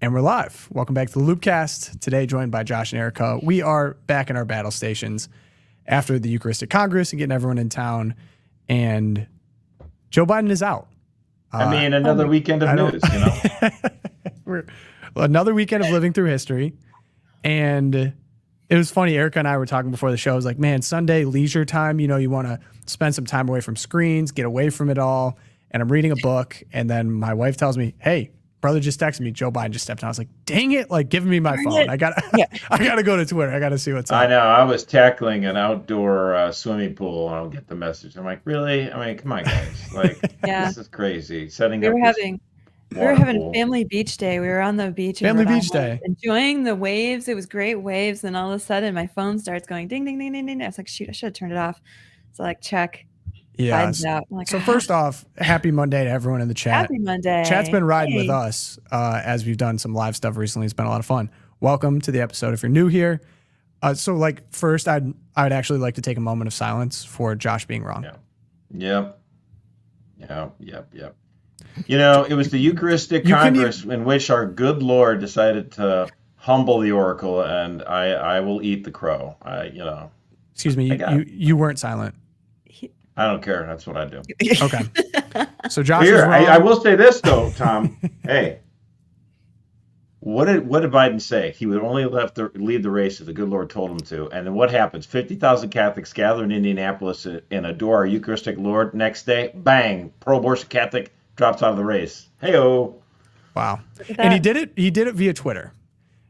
And we're live. Welcome back to the LOOPCast. Today, joined by Josh and Erika. We are back in our battle stations after the Eucharistic Congress and getting everyone in town. And Joe Biden is out. Another weekend of news, you know? Another weekend of living through history. And it was funny. Erika and I were talking before the show. I was like, man, Sunday leisure time, you know, you want to spend some time away from screens, get away from it all. And I'm reading a book. And then my wife tells me, hey, brother just texted me, Joe Biden just stepped in. I was like, dang it, like giving me my phone. I gotta go to Twitter. I gotta see what's up. I know. I was tackling an outdoor swimming pool and I'll get the message. I'm like, really? I mean, come on, guys. Like, This is crazy. We were having a family beach day. We were on the beach. Family beach day. Enjoying the waves. It was great waves. And all of a sudden my phone starts going ding, ding, ding, ding, ding. I was like, shoot, I should have turned it off. So like, check. Yeah. Like, so first off, happy Monday to everyone in the chat. Happy Monday. Chat's been riding with us as we've done some live stuff recently. It's been a lot of fun. Welcome to the episode if you're new here. So like first, I'd actually like to take a moment of silence for Josh being wrong. Yep. You know, it was the Eucharistic Congress in which our good Lord decided to humble the oracle, and I will eat the crow. Excuse me, you weren't silent. I don't care. That's what I do. Okay. So Josh is wrong. I will say this though, Tom. Hey, what did Biden say? He would only leave the race if the good Lord told him to. And then what happens? 50,000 Catholics gather in Indianapolis and adore our Eucharistic Lord. Next day, bang, pro-abortion Catholic drops out of the race. Hey-o. Wow. And he did it via Twitter.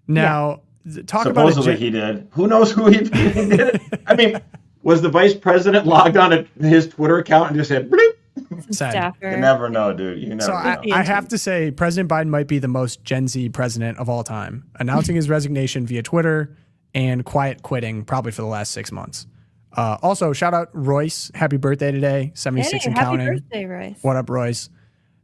Now, talk about it. Supposedly he did. Who knows who he did it? I mean, was the vice president logged on to his Twitter account and just said, bleep? You never know, dude. You never know. I have to say, President Biden might be the most Gen Z president of all time, announcing his resignation via Twitter and quiet quitting probably for the last 6 months. Also, shout out Royce. Happy birthday today. 76 and counting. Happy birthday, Royce. What up, Royce?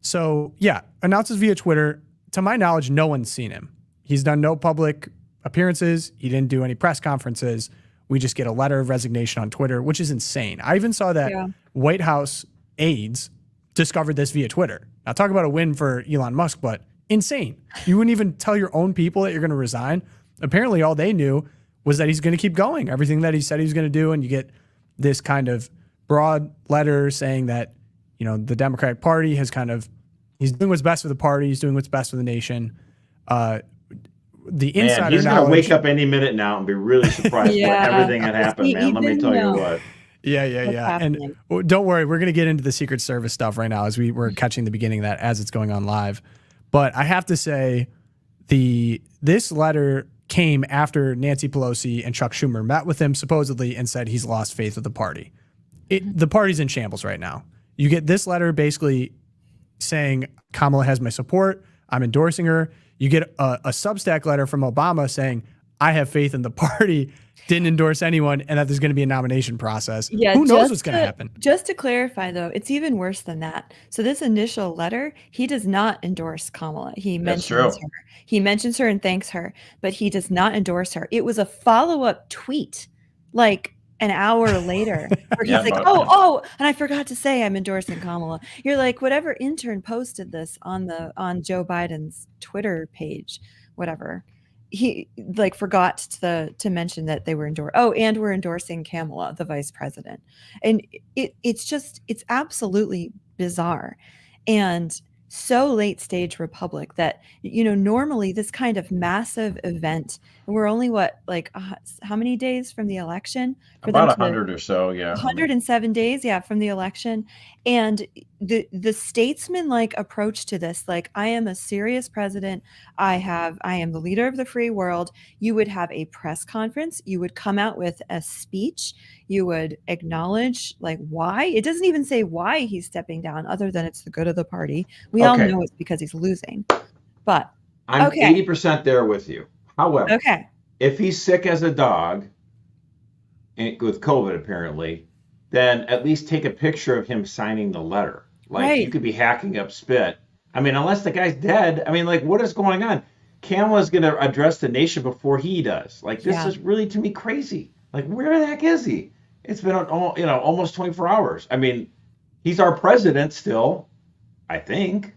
So, yeah, announces via Twitter. To my knowledge, no one's seen him. He's done no public appearances. He didn't do any press conferences. We just get a letter of resignation on Twitter, which is insane. I even saw that White House aides discovered this via Twitter. Now, talk about a win for Elon Musk, but insane. You wouldn't even tell your own people that you're going to resign. Apparently, all they knew was that he's going to keep going, everything that he said he was going to do. And you get this kind of broad letter saying that, you know, the Democratic Party has he's doing what's best for the party. He's doing what's best for the nation. The insider he's going to wake up any minute now and be really surprised with everything that happened, man. Let me tell you what. Yeah. And don't worry, we're going to get into the Secret Service stuff right now as we're catching the beginning of that as it's going on live. But I have to say, this letter came after Nancy Pelosi and Chuck Schumer met with him supposedly and said he's lost faith with the party. The party's in shambles right now. You get this letter basically saying Kamala has my support. I'm endorsing her. You get a Substack letter from Obama saying, I have faith in the party, didn't endorse anyone, and that there's going to be a nomination process. Yeah, who knows what's going to happen? Just to clarify, though, it's even worse than that. So this initial letter, he does not endorse Kamala. He mentions her. He mentions her and thanks her, but he does not endorse her. It was a follow-up tweet, like an hour later, where he's like, oh, and I forgot to say I'm endorsing Kamala. You're like, whatever intern posted this on Joe Biden's Twitter page, whatever. He like forgot to mention that they were and we're endorsing Kamala, the vice president. And it's absolutely bizarre. And so late stage Republic that, you know, normally this kind of massive event, and we're only how many days from the election? About 100 or so, yeah. 107 days, from the election. And the statesman-like approach to this, like, I am a serious president. I am the leader of the free world. You would have a press conference. You would come out with a speech. You would acknowledge like why. It doesn't even say why he's stepping down, other than it's the good of the party. We all know it's because he's losing. But I'm 80% there with you. However, if he's sick as a dog with COVID, apparently, then at least take a picture of him signing the letter. Like, you could be hacking up spit. I mean, unless the guy's dead. I mean, like, what is going on? Kamala's going to address the nation before he does. Like, this is really, to me, crazy. Like, where the heck is he? It's been, almost 24 hours. I mean, he's our president still, I think.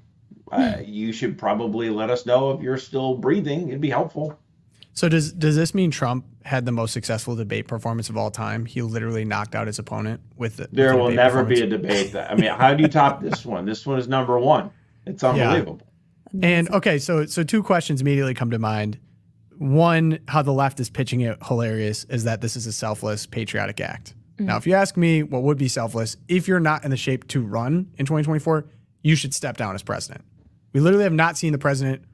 you should probably let us know if you're still breathing. It'd be helpful. So does this mean Trump had the most successful debate performance of all time? He literally knocked out his opponent with the There will never be a debate. I mean, how do you top this one? This one is number one. It's unbelievable. Yeah. And okay, so two questions immediately come to mind. One, how the left is pitching it hilarious is that this is a selfless patriotic act. Mm-hmm. Now, if you ask me what would be selfless, if you're not in the shape to run in 2024, you should step down as president. We literally have not seen the president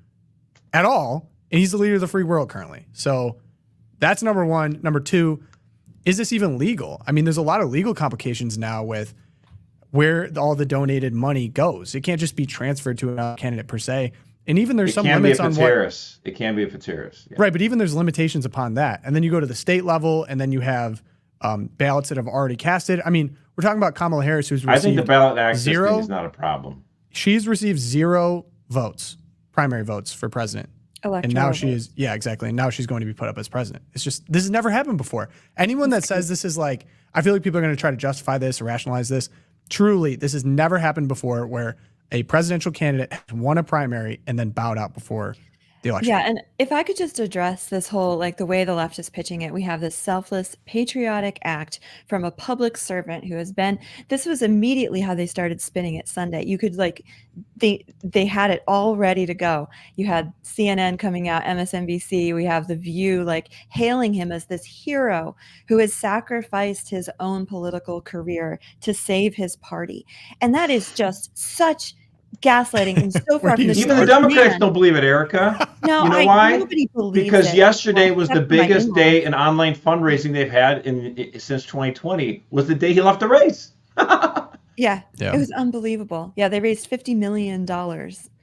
at all. And he's the leader of the free world currently. So that's number one. Number two, is this even legal? I mean, there's a lot of legal complications now with where all the donated money goes. It can't just be transferred to a candidate per se. And even there's some limits on what... It can be if it's terrorist. Yeah. Right, but even there's limitations upon that. And then you go to the state level, and then you have ballots that have already casted. I mean, we're talking about Kamala Harris, who's received I think the ballot access thing is not a problem. She's received 0 votes, primary votes for president. And now she is, yeah, exactly. And now she's going to be put up as president. It's just, this has never happened before. Anyone that says this is like, I feel like people are going to try to justify this or rationalize this. Truly, this has never happened before where a presidential candidate has won a primary and then bowed out before the election. Yeah, and if I could just address this whole, like the way the left is pitching it, we have this selfless patriotic act from a public servant who has been, this was immediately how they started spinning it Sunday. You could like, they had it all ready to go. You had CNN coming out, MSNBC, we have The View, like hailing him as this hero who has sacrificed his own political career to save his party. And that is just such gaslighting and so far from the even the Democrats don't believe it, Erika. No, you know why? Nobody believes because it. Yesterday was the biggest day in online fundraising they've had since 2020. Was the day he left the race. Yeah, it was unbelievable. Yeah, they raised $50 million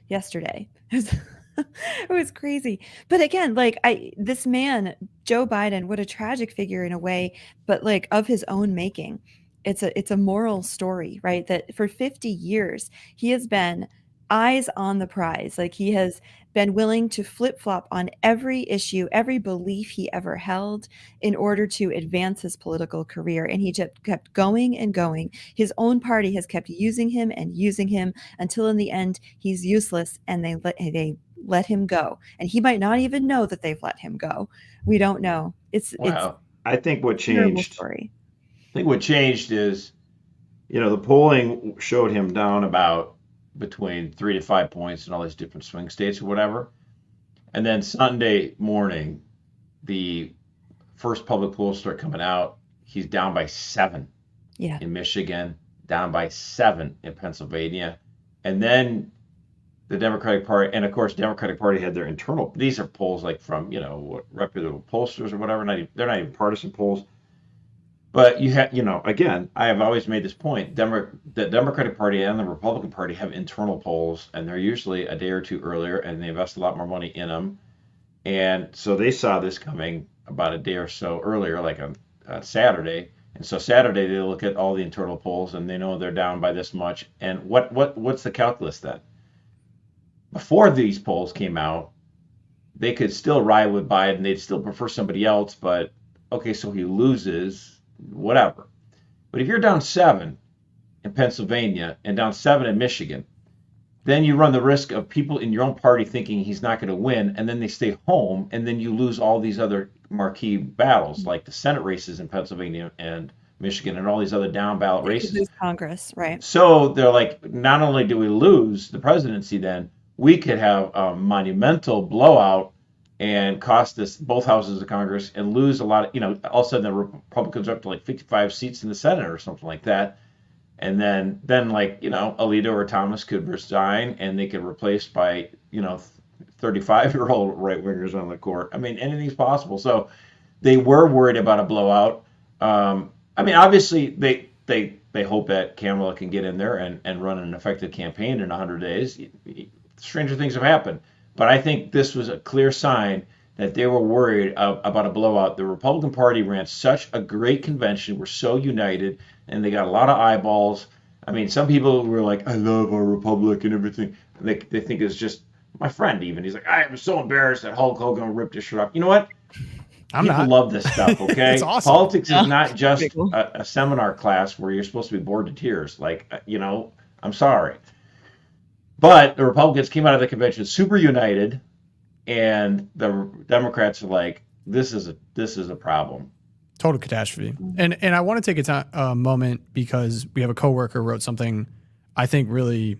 yesterday. It was crazy. But again, like this man, Joe Biden, what a tragic figure in a way, but like of his own making. It's a moral story, right? That for 50 years, he has been eyes on the prize. Like he has been willing to flip-flop on every issue, every belief he ever held in order to advance his political career. And he just kept going and going. His own party has kept using him and using him until in the end, he's useless and they let him go. And he might not even know that they've let him go. We don't know. I think what changed... Story. I think what changed is, the polling showed him down about between 3 to 5 points in all these different swing states or whatever. And then Sunday morning, the first public polls start coming out. He's down by 7 in Michigan, down by 7 in Pennsylvania. And then the Democratic Party, and of course, the Democratic Party had their internal, these are polls like from, reputable pollsters or whatever. They're not even partisan polls. But you have, again, I have always made this point. The Democratic Party and the Republican Party have internal polls, and they're usually a day or two earlier, and they invest a lot more money in them. And so they saw this coming about a day or so earlier, like on Saturday. And so Saturday they look at all the internal polls, and they know they're down by this much. And what's the calculus then? Before these polls came out, they could still ride with Biden. They'd still prefer somebody else, but okay, so he loses. Whatever. But if you're down 7 in Pennsylvania and down 7 in Michigan, then you run the risk of people in your own party thinking he's not going to win, and then they stay home, and then you lose all these other marquee battles, like the Senate races in Pennsylvania and Michigan and all these other down ballot races. Lose Congress, right? So they're like, not only do we lose the presidency, then we could have a monumental blowout and cost us both houses of Congress and lose a lot of, all of a sudden the Republicans are up to like 55 seats in the Senate or something like that. And then like, Alito or Thomas could resign and they could replace by, 35-year-old right-wingers on the court. I mean, anything's possible. So they were worried about a blowout. Obviously they hope that Kamala can get in there and run an effective campaign in 100 days. Stranger things have happened. But I think this was a clear sign that they were worried about a blowout. The Republican Party ran such a great convention, were so united, and they got a lot of eyeballs. I mean, some people were like, I love our republic and everything. And they think it's just, my friend even, he's like, I am so embarrassed that Hulk Hogan ripped his shirt off. You know what? People love this stuff, okay? It's awesome. Politics is not just a seminar class where you're supposed to be bored to tears. Like, I'm sorry. But the Republicans came out of the convention super united, and the Democrats are like, this is a problem. Total catastrophe. And I want to take a moment because we have a coworker wrote something I think really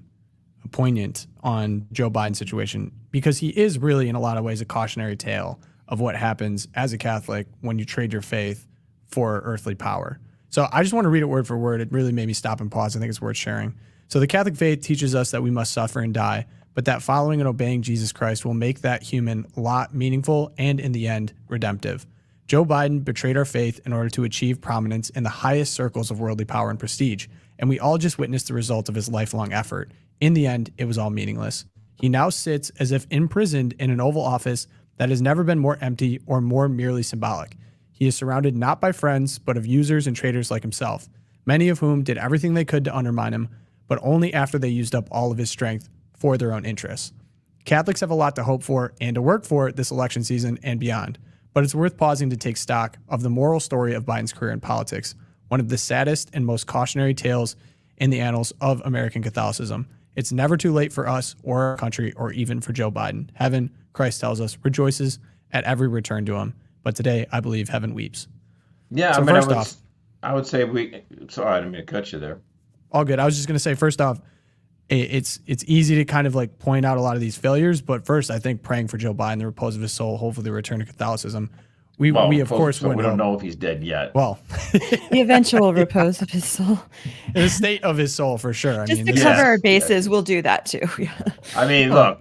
poignant on Joe Biden's situation, because he is really in a lot of ways a cautionary tale of what happens as a Catholic when you trade your faith for earthly power. So I just want to read it word for word. It really made me stop and pause. I think it's worth sharing. So the Catholic faith teaches us that we must suffer and die, but that following and obeying Jesus Christ will make that human lot meaningful and, in the end, redemptive. Joe Biden betrayed our faith in order to achieve prominence in the highest circles of worldly power and prestige, and we all just witnessed the result of his lifelong effort. In the end, it was all meaningless. He now sits as if imprisoned in an Oval Office that has never been more empty or more merely symbolic. He is surrounded not by friends, but of users and traitors like himself, many of whom did everything they could to undermine him, but only after they used up all of his strength for their own interests. Catholics have a lot to hope for and to work for this election season and beyond, but it's worth pausing to take stock of the moral story of Biden's career in politics, one of the saddest and most cautionary tales in the annals of American Catholicism. It's never too late for us or our country or even for Joe Biden. Heaven, Christ tells us, rejoices at every return to him. But today, I believe heaven weeps. Yeah, so I mean, first off, I would say sorry, I didn't mean to cut you there. All good. I was just going to say, first off, it's easy to kind of like point out a lot of these failures, but first, I think praying for Joe Biden, the repose of his soul, hopefully the return to Catholicism. We of course we don't know if he's dead yet. Well, the eventual repose of his soul, the state of his soul, for sure. Just to cover our bases, we'll do that too. I mean, look,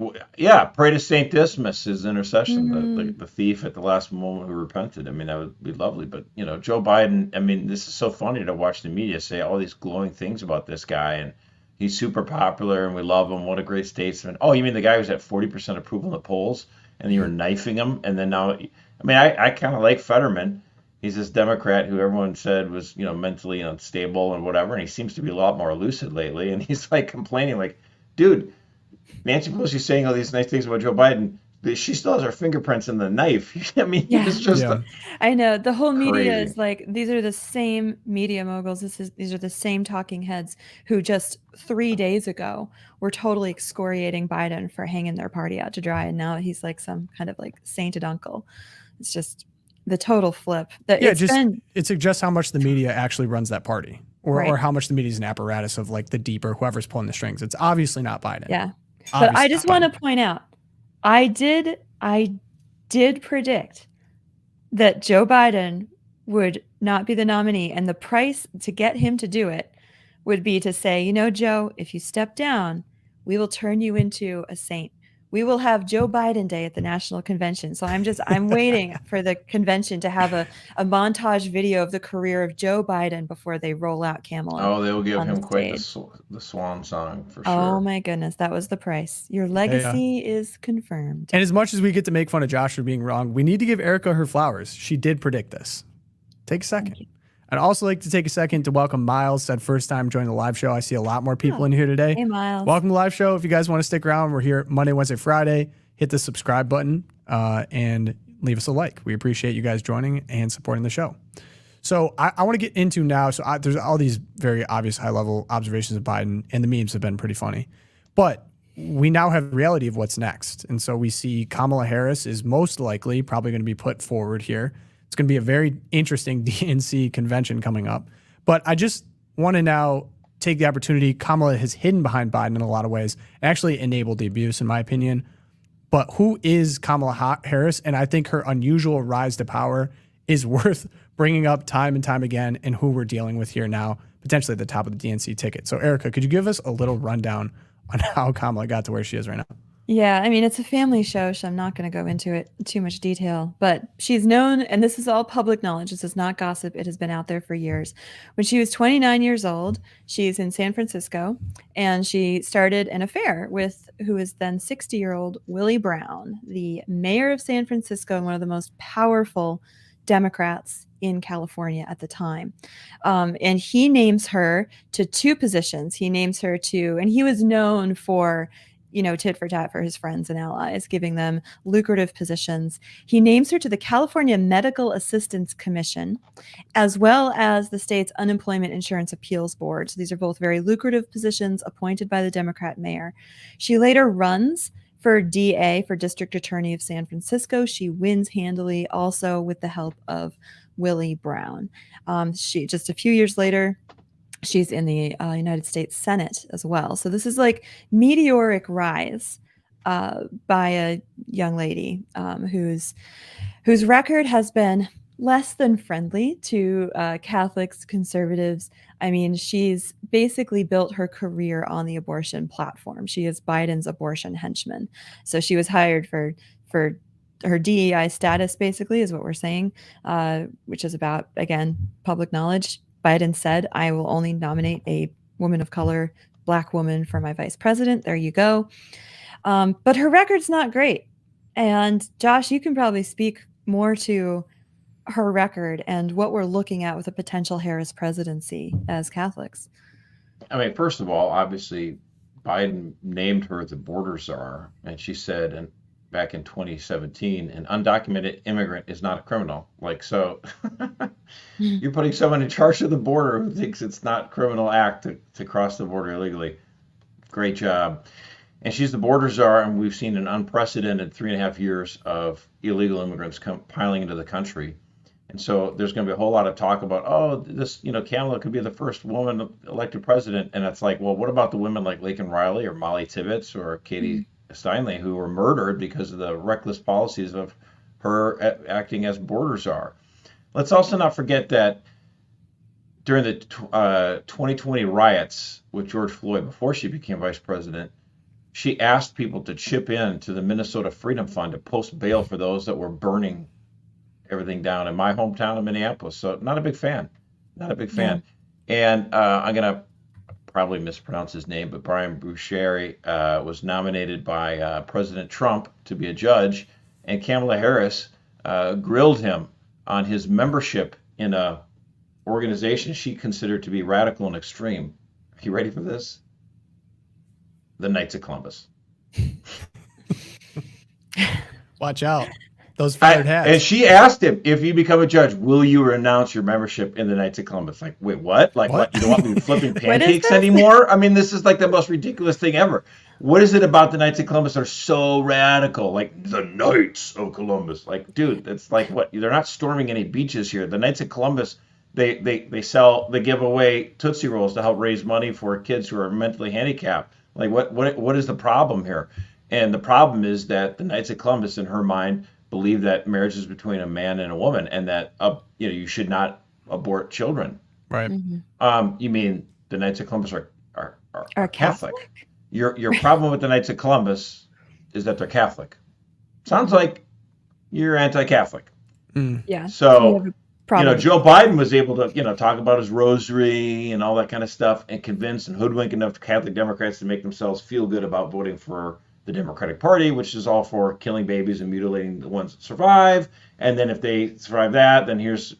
pray to Saint Dismas, his intercession, the thief at the last moment who repented. I mean, that would be lovely. But Joe Biden. I mean, this is so funny to watch the media say all these glowing things about this guy, and he's super popular, and we love him. What a great statesman! Oh, you mean the guy who's at 40% approval in the polls, and you were knifing him, and then now. I mean, I kind of like Fetterman. He's this Democrat who everyone said was, mentally unstable and whatever, and he seems to be a lot more lucid lately. And he's like complaining, like, dude, Nancy Pelosi's saying all these nice things about Joe Biden. She still has her fingerprints in the knife. I mean, it's just. Yeah. I know the whole media crazy. Is like, these are the same media moguls. These are the same talking heads who just 3 days ago were totally excoriating Biden for hanging their party out to dry, and now he's like some kind of like sainted uncle. It's just the total flip. It suggests how much the media actually runs that party, or how much the media is an apparatus of like the deeper whoever's pulling the strings. It's obviously not Biden. Yeah, but I just want to point out, I did predict that Joe Biden would not be the nominee, and the price to get him to do it would be to say, Joe, if you step down, we will turn you into a saint. We will have Joe Biden Day at the National Convention. So I'm waiting for the convention to have a montage video of the career of Joe Biden before they roll out Kamala. Oh, they will give him quite the swan song for sure. Oh my goodness, that was the price. Your legacy is confirmed. And as much as we get to make fun of Josh for being wrong, we need to give Erika her flowers. She did predict this. Take a second. I'd also like to take a second to welcome Miles, said first time joining the live show. I see a lot more people in here today. Hey, Miles. Welcome to the live show. If you guys want to stick around, we're here Monday, Wednesday, Friday. Hit the subscribe button and leave us a like. We appreciate you guys joining and supporting the show. So I want to get into now. So there's all these very obvious high-level observations of Biden, and the memes have been pretty funny. But we now have the reality of what's next. And so we see Kamala Harris is most likely probably going to be put forward here. It's going to be a very interesting DNC convention coming up. But I just want to now take the opportunity. Kamala has hidden behind Biden in a lot of ways, actually enabled the abuse, in my opinion. But who is Kamala Harris? And I think her unusual rise to power is worth bringing up time and time again, and who we're dealing with here now, potentially at the top of the DNC ticket. So, Erika, could you give us a little rundown on how Kamala got to where she is right now? Yeah, I mean, it's a family show, so I'm not going to go into it in too much detail, but she's known, and this is all public knowledge. This is not gossip. It has been out there for years. When she was 29 years old, she's in San Francisco, and she started an affair with who is then 60-year-old Willie Brown, the mayor of San Francisco and one of the most powerful Democrats in California at the time. And he names her to two positions. He names her to, and he was known for tit for tat for his friends and allies, giving them lucrative positions. He names her to the California Medical Assistance Commission, as well as the state's Unemployment Insurance Appeals Board. So these are both very lucrative positions appointed by the Democrat mayor. She later runs for DA, for District Attorney of San Francisco. She wins handily, also with the help of Willie Brown. She just a few years later, she's in the United States Senate as well. So this is like meteoric rise by a young lady whose record has been less than friendly to Catholics, conservatives. I mean, she's basically built her career on the abortion platform. She is Biden's abortion henchman. So she was hired for her DEI status, basically, is what we're saying, which is about, again, public knowledge. Biden said, I will only nominate a woman of color, Black woman, for my vice president. There you go. But her record's not great. And Josh, you can probably speak more to her record and what we're looking at with a potential Harris presidency as Catholics. I mean, first of all, obviously, Biden named her the border czar, and she said, back in 2017, an undocumented immigrant is not a criminal. Like, so you're putting someone in charge of the border who thinks it's not a criminal act to cross the border illegally. Great job. And she's the border czar, and we've seen an unprecedented 3.5 years of illegal immigrants piling into the country. And so there's going to be a whole lot of talk about, this, Kamala could be the first woman elected president. And it's like, well, what about the women like Laken Riley or Molly Tibbetts or Katie Steinle, who were murdered because of the reckless policies of her acting as border czar? Let's also not forget that during the 2020 riots with George Floyd, before she became vice president, she asked people to chip in to the Minnesota Freedom Fund to post bail for those that were burning everything down in my hometown of Minneapolis. So not a big fan. And I'm going to probably mispronounce his name, but Brian Boucheri was nominated by President Trump to be a judge, and Kamala Harris grilled him on his membership in a organization she considered to be radical and extreme. Are you ready for this? The Knights of Columbus. Watch out. Those feathered hats. And she asked him, if you become a judge, will you renounce your membership in the Knights of Columbus? Like, wait, what? Like, what? You don't want me flipping pancakes anymore? I mean, this is like the most ridiculous thing ever. What is it about the Knights of Columbus that are so radical? Like, the Knights of Columbus. Like, dude, it's like, what? They're not storming any beaches here. The Knights of Columbus, they give away Tootsie Rolls to help raise money for kids who are mentally handicapped. Like, what is the problem here? And the problem is that the Knights of Columbus, in her mind, believe that marriage is between a man and a woman, and that you should not abort children. Right. Mm-hmm. You mean the Knights of Columbus are Catholic? Your problem with the Knights of Columbus is that they're Catholic. Sounds like you're anti-Catholic. Yeah. So Joe Biden was able to talk about his rosary and all that kind of stuff, and convince and hoodwink enough Catholic Democrats to make themselves feel good about voting for the Democratic Party, which is all for killing babies and mutilating the ones that survive. And then if they survive that, then here's,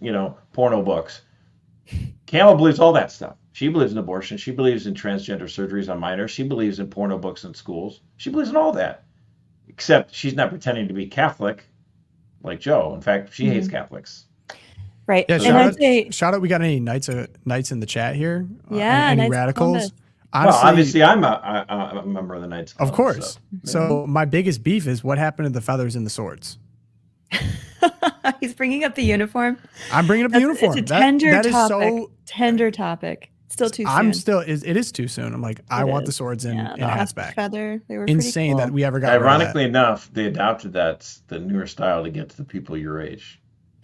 porno books. Kamala believes all that stuff. She believes in abortion. She believes in transgender surgeries on minors. She believes in porno books in schools. She believes in all that. Except she's not pretending to be Catholic like Joe. In fact, she hates Catholics. Right. Yeah, and shout out. We got any knights in the chat here? Yeah. Any radicals? Honestly, well, obviously, I'm a member of the Knights of Columbus. Of course. So my biggest beef is what happened to the feathers and the swords. He's bringing up the uniform. I'm bringing up the uniform. It's a tender topic. Tender topic. Still too soon. It is too soon. I'm like, I want the swords in hats back. Feather. They were insane cool. that we ever got. Ironically enough, they adopted the newer style to get to the people your age.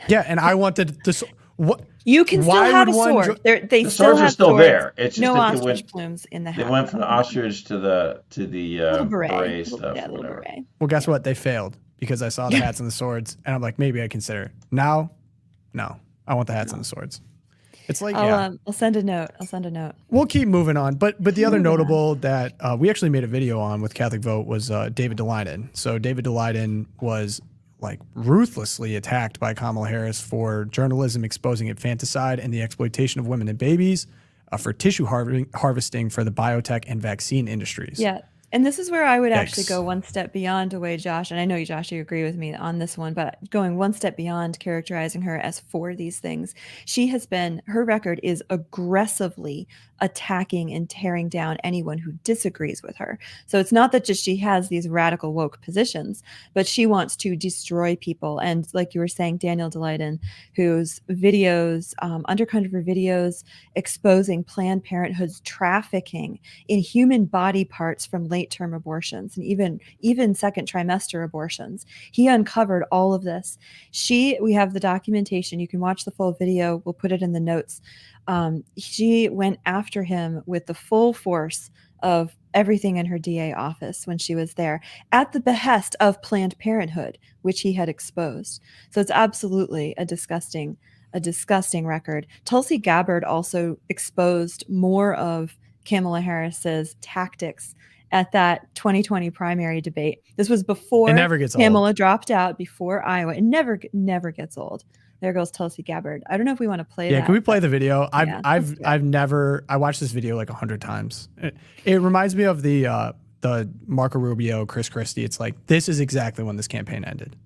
Yeah, and I wanted this. What you can still have a sword. The swords are still swords. there. It's just no ostrich plumes in the hat. They went from the ostrich to the beret stuff. Yeah, little beret. Well, guess what? They failed because I saw the hats and the swords, and I'm like, maybe I consider. Now, no, I want the hats and the swords. It's like, I'll send a note. We'll keep moving on. But the other notable that we actually made a video on with Catholic Vote was David Daleiden. So David Daleiden was like ruthlessly attacked by Kamala Harris for journalism exposing infanticide and the exploitation of women and babies for tissue harvesting for the biotech and vaccine industries. Yeah. And this is where I would actually go one step beyond the way Josh, and I know, Josh, you agree with me on this one, but going one step beyond characterizing her as for these things. Her record is aggressively attacking and tearing down anyone who disagrees with her. So it's not that just she has these radical woke positions, but she wants to destroy people. And like you were saying, Daniel Daleiden, whose videos, undercover videos exposing Planned Parenthood's trafficking in human body parts from late-term abortions and even second trimester abortions. He uncovered all of this. We have the documentation. You can watch the full video. We'll put it in the notes. She went after him with the full force of everything in her DA office when she was there at the behest of Planned Parenthood, which he had exposed. So it's absolutely a disgusting record. Tulsi Gabbard also exposed more of Kamala Harris's tactics at that 2020 primary debate. This was before Kamala dropped out, before Iowa. It never gets old. There goes Tulsi Gabbard. I don't know if we want to play that. Yeah, can we play the video? I watched this video like 100 times. It reminds me of the Marco Rubio, Chris Christie. It's like, this is exactly when this campaign ended.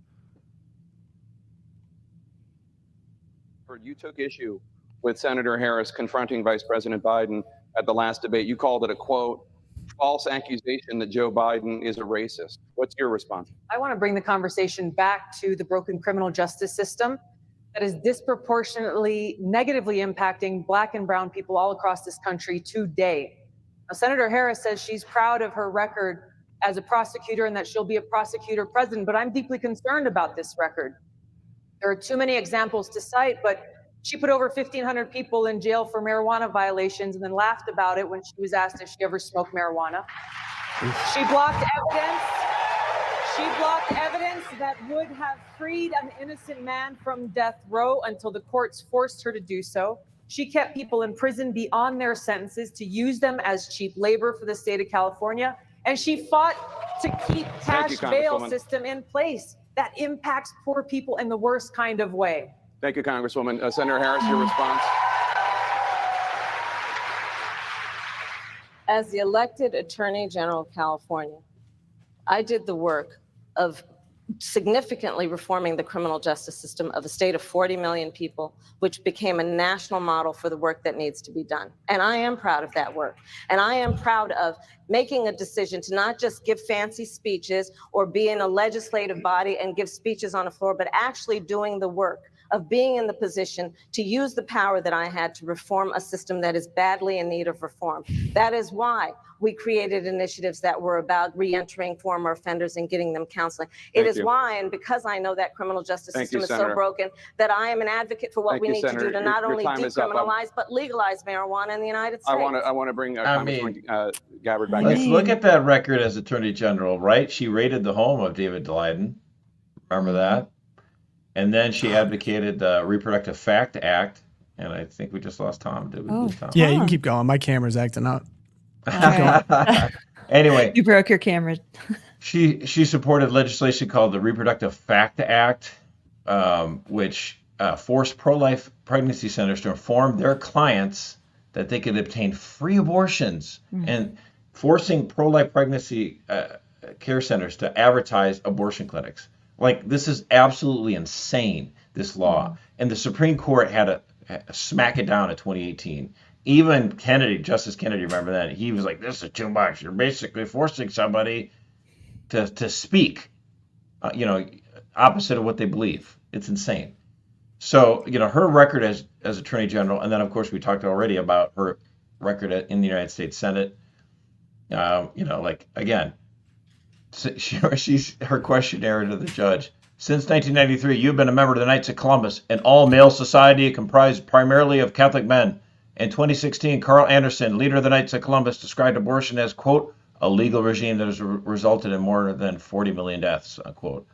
You took issue with Senator Harris confronting Vice President Biden at the last debate. You called it a, quote, false accusation that Joe Biden is a racist. What's your response? I want to bring the conversation back to the broken criminal justice system that is disproportionately negatively impacting Black and brown people all across this country today. Now, Senator Harris says she's proud of her record as a prosecutor and that she'll be a prosecutor president, but I'm deeply concerned about this record. There are too many examples to cite, but she put over 1,500 people in jail for marijuana violations and then laughed about it when she was asked if she ever smoked marijuana. She blocked evidence that would have freed an innocent man from death row until the courts forced her to do so. She kept people in prison beyond their sentences to use them as cheap labor for the state of California. And she fought to keep cash bail system in place that impacts poor people in the worst kind of way. Thank you, Congresswoman. Senator Harris, your response. As the elected Attorney General of California, I did the work of significantly reforming the criminal justice system of a state of 40 million people, which became a national model for the work that needs to be done. And I am proud of that work. And I am proud of making a decision to not just give fancy speeches or be in a legislative body and give speeches on the floor, but actually doing the work of being in the position to use the power that I had to reform a system that is badly in need of reform. That is why we created initiatives that were about reentering former offenders and getting them counseling. It is why, and because I know that criminal justice system is so broken, that I am an advocate for what we need to do to not only decriminalize, but legalize marijuana in the United States. I want to bring Congresswoman Gabbard back. Let's look at that record as Attorney General, right? She raided the home of David Daleiden. Remember that? And then she advocated the Reproductive Fact Act. And I think we just lost Tom. Did we lose Tom? Yeah, you can keep going. My camera's acting up. Anyway. You broke your camera. She supported legislation called the Reproductive Fact Act, which forced pro-life pregnancy centers to inform their clients that they could obtain free abortions, and forcing pro-life pregnancy care centers to advertise abortion clinics. Like, this is absolutely insane, this law. And the Supreme Court had to smack it down in 2018. Even Kennedy, Justice Kennedy, remember that? He was like, this is too much. You're basically forcing somebody to speak, opposite of what they believe. It's insane. So, her record as Attorney General, and then, of course, we talked already about her record in the United States Senate. Again, her questionnaire to the judge. Since 1993, you've been a member of the Knights of Columbus, an all-male society comprised primarily of Catholic men. In 2016, Carl Anderson, leader of the Knights of Columbus, described abortion as, quote, a legal regime that has resulted in more than 40 million deaths, unquote.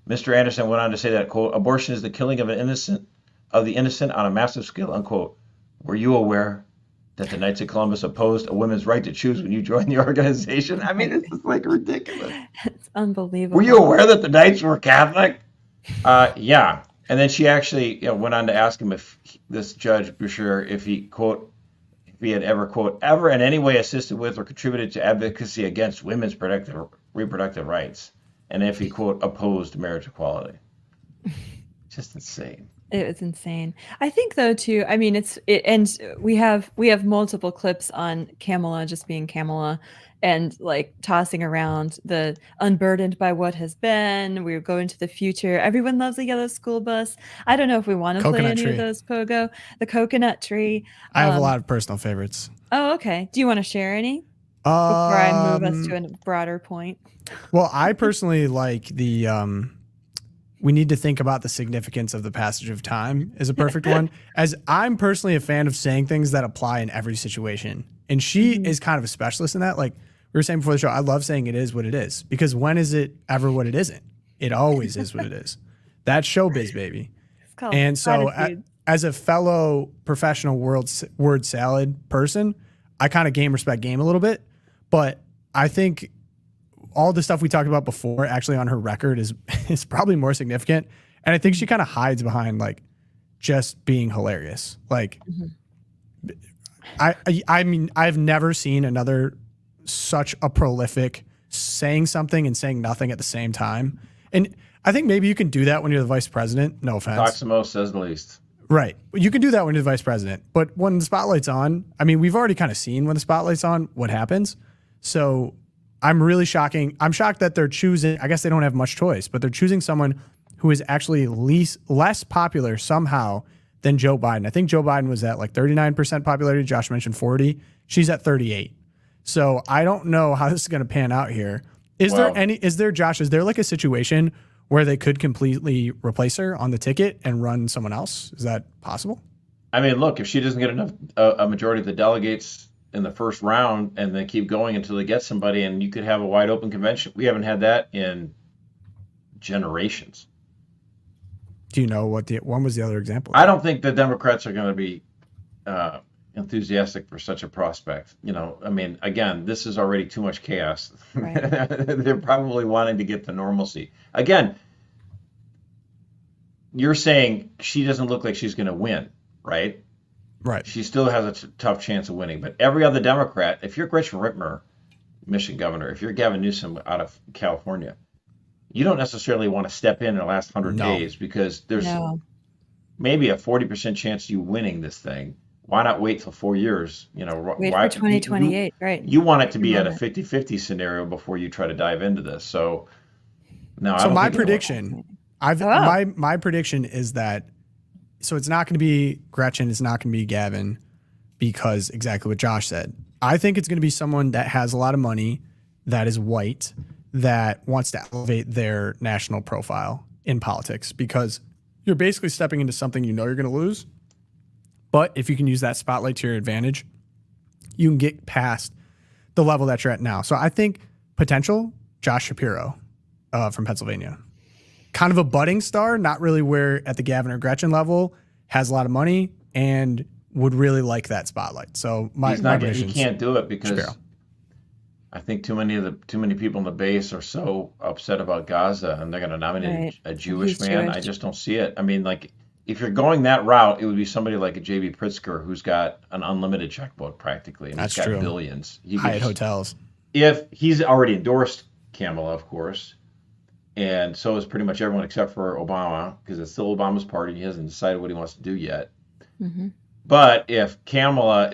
Mr. Anderson went on to say that, quote, abortion is the killing of the innocent on a massive scale, unquote. Were you aware that the Knights of Columbus opposed a women's right to choose when you joined the organization? I mean, this is like ridiculous. It's unbelievable. Were you aware that the Knights were Catholic? Yeah. And then she actually went on to ask him, if this Judge Boucher, if he, quote, he had ever, quote, ever in any way assisted with or contributed to advocacy against women's reproductive rights, and if he, quote, opposed marriage equality. Just insane. It was insane. I think though too, I mean and we have multiple clips on Kamala just being Kamala and like tossing around the unburdened by what has been. We're going to the future. Everyone loves a yellow school bus. I don't know if we want to play any of those, Pogo. The coconut tree. I have a lot of personal favorites. Oh, okay. Do you want to share any before I move us to a broader point? Well, I personally like the we need to think about the significance of the passage of time is a perfect one, as I'm personally a fan of saying things that apply in every situation. And she is kind of a specialist in that. Like we were saying before the show, I love saying it is what it is, because when is it ever what it isn't? It always is what it is. That's showbiz, baby. And so as a fellow professional word salad person, I kind of respect game a little bit, but I think all the stuff we talked about before actually on her record is probably more significant. And I think she kind of hides behind like just being hilarious. Like I mean, I've never seen another such a prolific saying something and saying nothing at the same time. And I think maybe you can do that when you're the vice president. No offense. Talks the most, says the least. Right. You can do that when you're the vice president. But when the spotlight's on, I mean, we've already kind of seen when the spotlight's on what happens. So I'm really I'm shocked that they're choosing, I guess they don't have much choice, but they're choosing someone who is actually less popular somehow than Joe Biden. I think Joe Biden was at like 39% popularity. Josh mentioned 40. She's at 38. So I don't know how this is going to pan out here. Is there like a situation where they could completely replace her on the ticket and run someone else? Is that possible? I mean, look, if she doesn't get enough, a majority of the delegates in the first round and then keep going until they get somebody, and you could have a wide open convention. We haven't had that in generations. Do you know when was the other example? I don't think the Democrats are going to be enthusiastic for such a prospect. You know, I mean, again, this is already too much chaos. Right. They're probably wanting to get to normalcy. Again, you're saying she doesn't look like she's going to win, right? Right. She still has a tough chance of winning. But every other Democrat, if you're Gretchen Whitmer, Michigan governor, if you're Gavin Newsom out of California, you don't necessarily want to step in the last 100 days, because there's maybe a 40% chance you winning this thing. Why not wait till 4 years? You know, wait for 2028, right? You want it to be at a 50-50 scenario before you try to dive into this. So no. So my prediction, my prediction is that, so it's not going to be Gretchen, it's not going to be Gavin, because exactly what Josh said. I think it's going to be someone that has a lot of money, that is white, that wants to elevate their national profile in politics, because you're basically stepping into something you know you're going to lose. But if you can use that spotlight to your advantage, you can get past the level that you're at now. So I think potential Josh Shapiro from Pennsylvania. Kind of a budding star, not really where at the Gavin or Gretchen level, has a lot of money and would really like that spotlight. So he can't do it because Shapiro. I think too many people in the base are so upset about Gaza, and they're going to nominate a Jewish man. Jewish. I just don't see it. I mean, like, if you're going that route, it would be somebody like a J.B. Pritzker, who's got an unlimited checkbook practically, and That's he's got true. billions. Hyatt hotels. If he's already endorsed Kamala, of course, and so is pretty much everyone except for Obama, because it's still Obama's party. He hasn't decided what he wants to do yet. Mm-hmm. But if Kamala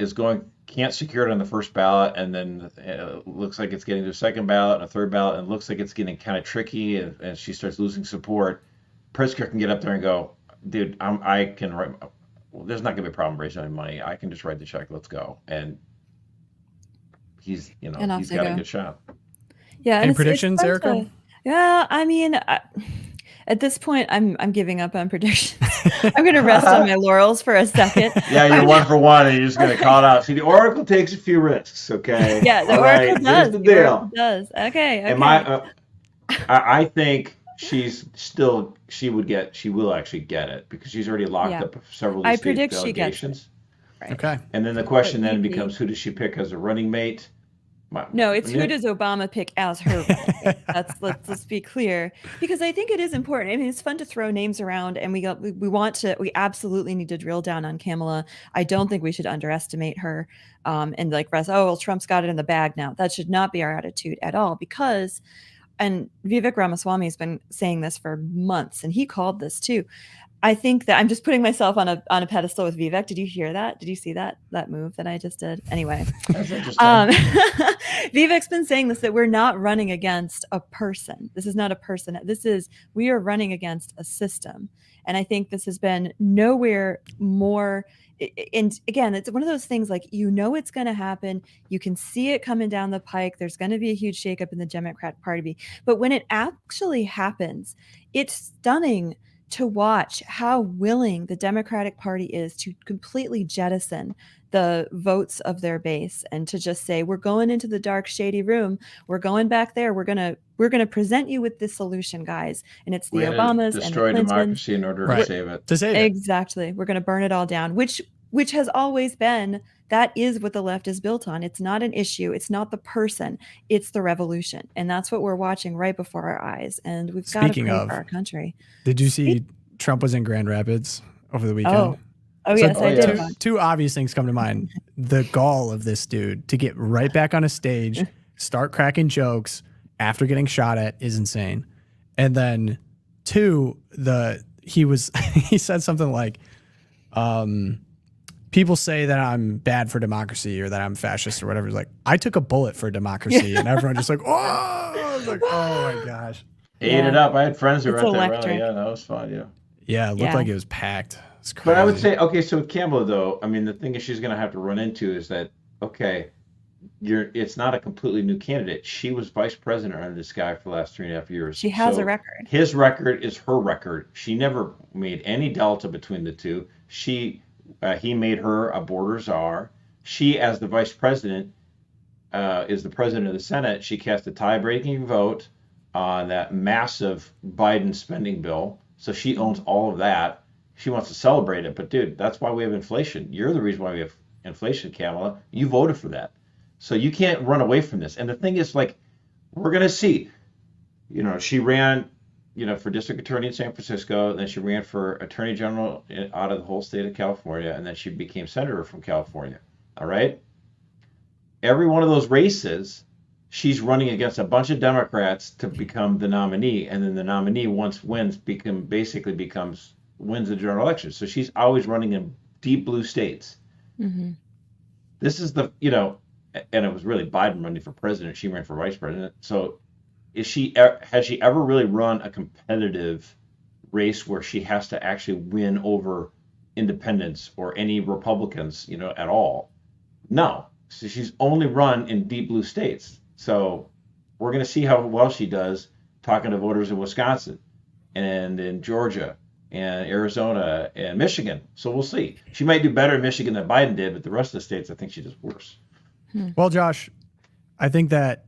can't secure it on the first ballot, and then it looks like it's getting to a second ballot and a third ballot, and it looks like it's getting kind of tricky, and she starts losing support, Pritzker can get up there and go, dude, I can write. Well, there's not going to be a problem raising any money. I can just write the check. Let's go. And he's got a good shot. Yeah. Any predictions, Erika? Yeah, I mean, at this point, I'm giving up on predictions. I'm going to rest on my laurels for a second. Yeah, you're 1 for 1, and you're just going to call it out. See, the Oracle takes a few risks, okay? Yeah, the Oracle does. The Oracle does. Okay. And I think she will actually get it, because she's already locked up several of the state delegations. Right. Okay. And then the question becomes, who does she pick as a running mate? No, it's who does Obama pick as her running mate. Let's be clear, because I think it is important. I mean, it's fun to throw names around, and we absolutely need to drill down on Kamala. I don't think we should underestimate her. And like rest, well, Trump's got it in the bag now. That should not be our attitude at all, because, and Vivek Ramaswamy has been saying this for months, and he called this too. I think that I'm just putting myself on a pedestal with Vivek. Did you hear that? Did you see that move that I just did? Anyway, that's interesting. Vivek's been saying this, that we're not running against a person. This is not a person. We are running against a system. And I think this has been nowhere more. And again, it's one of those things like, it's going to happen. You can see it coming down the pike. There's going to be a huge shakeup in the Democrat Party. But when it actually happens, it's stunning to watch how willing the Democratic Party is to completely jettison the votes of their base and to just say, we're going into the dark, shady room. We're going back there. We're gonna present you with this solution, guys. And it's the Obamas and the destroy Clintons. democracy in order to save it. Exactly. We're gonna burn it all down, which has always been. That is what the left is built on. It's not an issue. It's not the person. It's the revolution. And that's what we're watching right before our eyes. And we've got to pray for our country. Did you see Trump was in Grand Rapids over the weekend? Oh, yes, I did. Two obvious things come to mind. The gall of this dude to get right back on a stage, start cracking jokes after getting shot at is insane. And then two, he said something like, people say that I'm bad for democracy or that I'm fascist or whatever. He's like, I took a bullet for democracy. And everyone just like, oh, I was like, oh my gosh. Ate it up. I had friends who were at that rally. Yeah, that was fun. Yeah. Yeah, it looked like it was packed. It's crazy. But I would say, okay, so with Kamala, though, I mean, the thing is she's going to have to run into is that, okay, it's not a completely new candidate. She was vice president under this guy for the last 3.5 years. She has a record. His record is her record. She never made any delta between the two. He made her a border czar. She, as the vice president, is the president of the Senate. She cast a tie-breaking vote on that massive Biden spending bill. So she owns all of that. She wants to celebrate it. But, dude, that's why we have inflation. You're the reason why we have inflation, Kamala. You voted for that. So you can't run away from this. And the thing is, like, we're going to see. She ran for district attorney in San Francisco, and then she ran for attorney general out of the whole state of California, and then she became senator from California. All right? Every one of those races, she's running against a bunch of Democrats to become the nominee, and then the nominee, once wins the general election. So she's always running in deep blue states. Mm-hmm. This is and it was really Biden running for president. She ran for vice president. So has she ever really run a competitive race where she has to actually win over independents or any Republicans, at all? No. So she's only run in deep blue states. So we're going to see how well she does talking to voters in Wisconsin and in Georgia and Arizona and Michigan. So we'll see. She might do better in Michigan than Biden did, but the rest of the states, I think she does worse. Well, Josh, I think that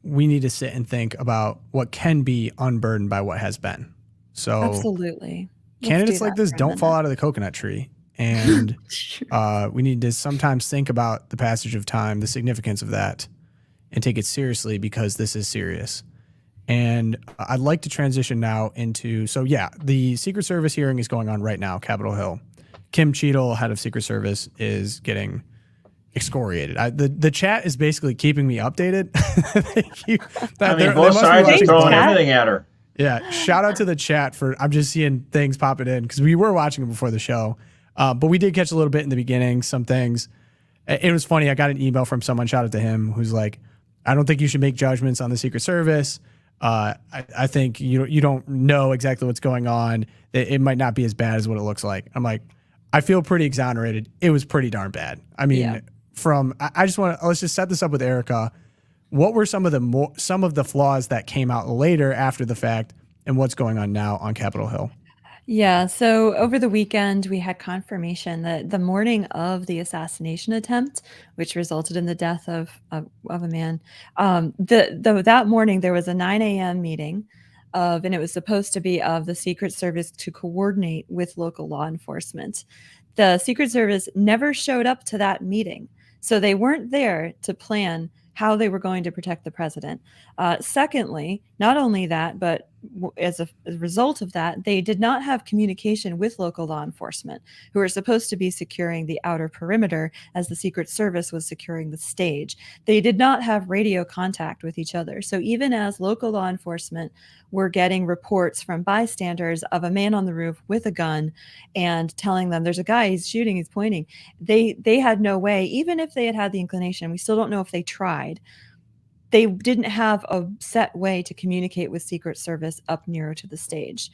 we need to sit and think about what can be unburdened by what has been. So absolutely. Candidates like this don't fall out of the coconut tree. And we need to sometimes think about the passage of time, the significance of that, and take it seriously because this is serious. And I'd like to transition now into, the Secret Service hearing is going on right now, Capitol Hill. Kim Cheatle, head of Secret Service, is getting excoriated. The chat is basically keeping me updated. Both sides are throwing everything at her. Yeah, shout out to the chat I'm just seeing things popping in because we were watching it before the show. But we did catch a little bit in the beginning, some things. It was funny. I got an email from someone, shout out to him, who's like, I don't think you should make judgments on the Secret Service. I think you don't know exactly what's going on. It might not be as bad as what it looks like. I'm like, I feel pretty exonerated. It was pretty darn bad. I mean, let's just set this up with Erika. What were some of the flaws that came out later after the fact, and what's going on now on Capitol Hill? Yeah, so over the weekend, we had confirmation that the morning of the assassination attempt, which resulted in the death of a man, that morning there was a 9 a.m. meeting and it was supposed to be of the Secret Service to coordinate with local law enforcement. The Secret Service never showed up to that meeting, so they weren't there to plan how they were going to protect the president. Secondly, not only that, but as a result of that, they did not have communication with local law enforcement, who are supposed to be securing the outer perimeter as the Secret Service was securing the stage. They did not have radio contact with each other. So even as local law enforcement were getting reports from bystanders of a man on the roof with a gun and telling them there's a guy, he's shooting, he's pointing, they had no way, even if they had the inclination, we still don't know if they tried, they didn't have a set way to communicate with Secret Service up nearer to the stage.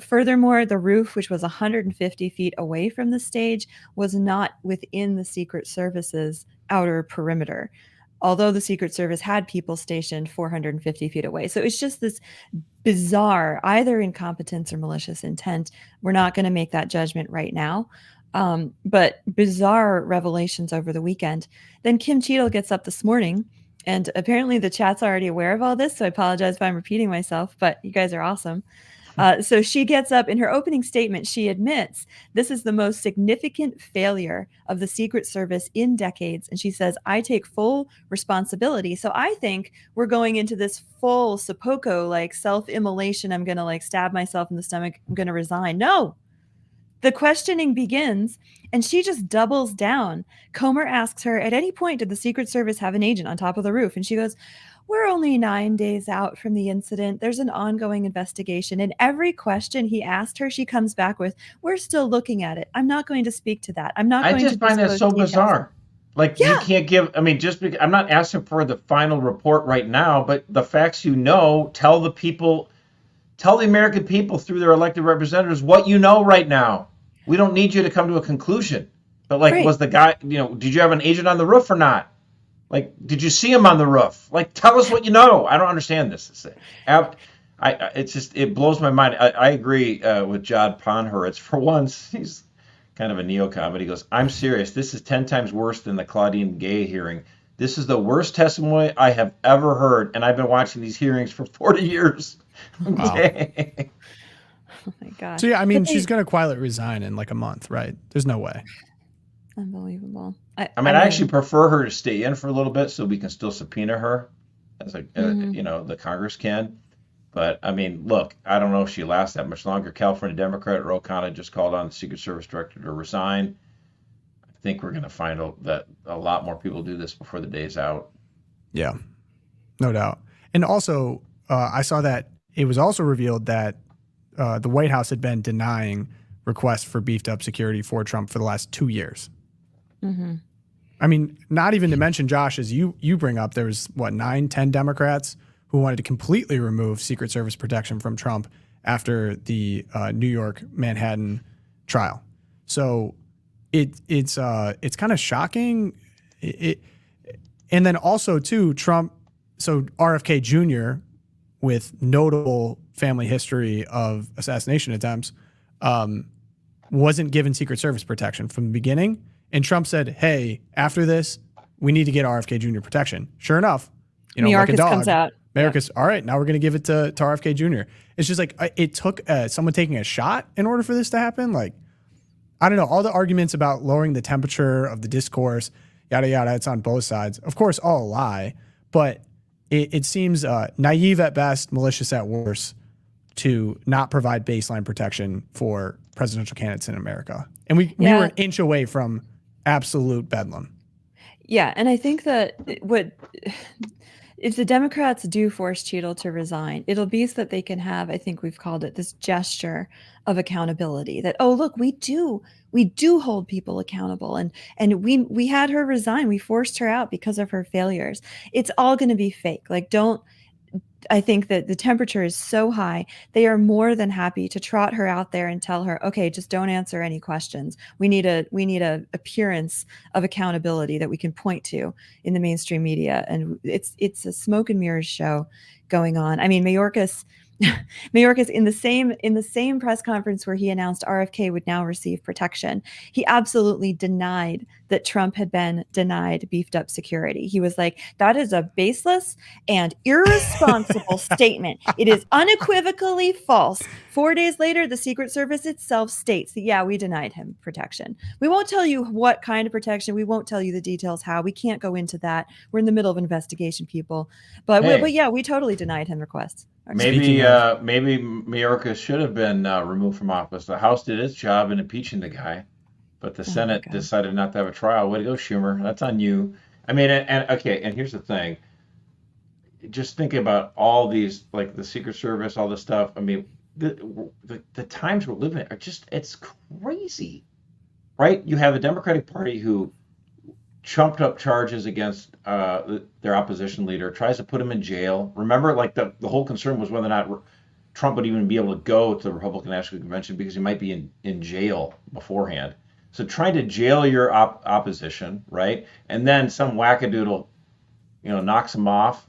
Furthermore, the roof, which was 150 feet away from the stage, was not within the Secret Service's outer perimeter, although the Secret Service had people stationed 450 feet away. So it's just this bizarre, either incompetence or malicious intent. We're not going to make that judgment right now. But bizarre revelations over the weekend. Then Kim Cheatle gets up this morning, and apparently the chat's already aware of all this, so I apologize if I'm repeating myself, but you guys are awesome. So she gets up in her opening statement. She admits this is the most significant failure of the Secret Service in decades. And she says, I take full responsibility. So I think we're going into this full seppuku, like self-immolation. I'm going to like stab myself in the stomach. I'm going to resign. No. The questioning begins, and she just doubles down. Comer asks her, at any point did the Secret Service have an agent on top of the roof? And she goes, we're only 9 days out from the incident. There's an ongoing investigation. And every question he asked her, she comes back with, we're still looking at it. I'm not going to speak to that. I'm not going to. I just find that so bizarre. Like, you can't give, I mean, just because I'm not asking for the final report right now, but the facts tell the people. Tell the American people through their elected representatives what you know right now. We don't need you to come to a conclusion. But like, was the guy, did you have an agent on the roof or not? Like, did you see him on the roof? Like, tell us what you know. I don't understand this. It blows my mind. I agree with Jod Ponhurst. For once, he's kind of a neocon, but he goes, I'm serious. This is 10 times worse than the Claudine Gay hearing. This is the worst testimony I have ever heard, and I've been watching these hearings for 40 years. Okay. Wow. Oh my God. So yeah, I mean, she's going to quietly resign in like a month, right? There's no way. Unbelievable. I actually prefer her to stay in for a little bit so we can still subpoena her, as the Congress can. But I mean, look, I don't know if she lasts that much longer. California Democrat Ro Khanna just called on the Secret Service director to resign. I think we're going to find out that a lot more people do this before the day's out. Yeah, no doubt. And also, I saw that it was also revealed that the White House had been denying requests for beefed up security for Trump for the last 2 years. Mm-hmm. I mean, not even to mention, Josh, as you bring up, there was 9, 10 Democrats who wanted to completely remove Secret Service protection from Trump after the New York Manhattan trial. So it's kind of shocking. And then also too, Trump. So RFK Jr., with notable family history of assassination attempts, wasn't given Secret Service protection from the beginning. And Trump said, hey, after this, we need to get RFK Jr. protection. Sure enough, like a dog, comes out. Mayorkas, all right, now we're going to give it to RFK Jr. It's just like it took someone taking a shot in order for this to happen. Like, I don't know, all the arguments about lowering the temperature of the discourse, yada, yada, it's on both sides. Of course, all a lie, but it seems naive at best, malicious at worst, to not provide baseline protection for presidential candidates in America. And we were an inch away from absolute bedlam. Yeah, and I think that if the Democrats do force Cheatle to resign, it'll be so that they can have, I think we've called it, this gesture of accountability that, oh, look, we do hold people accountable. And we had her resign. We forced her out because of her failures. It's all going to be fake. Like, I think that the temperature is so high, they are more than happy to trot her out there and tell her, okay, just don't answer any questions. We need a appearance of accountability that we can point to in the mainstream media. And it's a smoke and mirrors show going on. I mean, Mayorkas Mayorkas, in the same press conference where he announced RFK would now receive protection, he absolutely denied that Trump had been denied beefed up security. He was like, that is a baseless and irresponsible statement. It is unequivocally false. 4 days later, the Secret Service itself states that, yeah, we denied him protection. We won't tell you what kind of protection. We won't tell you the details how. We can't go into that. We're in the middle of investigation, people. But yeah, we totally denied him requests. Maybe Mayorkas should have been removed from office. The House did its job in impeaching the guy, but the Senate decided not to have a trial. Way to go, Schumer. That's on you. I mean, and here's the thing. Just thinking about all these, like the Secret Service, all this stuff. I mean, the times we're living in are it's crazy, right? You have a Democratic Party who trumped up charges against their opposition leader, tries to put him in jail. Remember, like the whole concern was whether or not Trump would even be able to go to the Republican National Convention because he might be in jail beforehand. So trying to jail your opposition, right? And then some wackadoodle, knocks him off,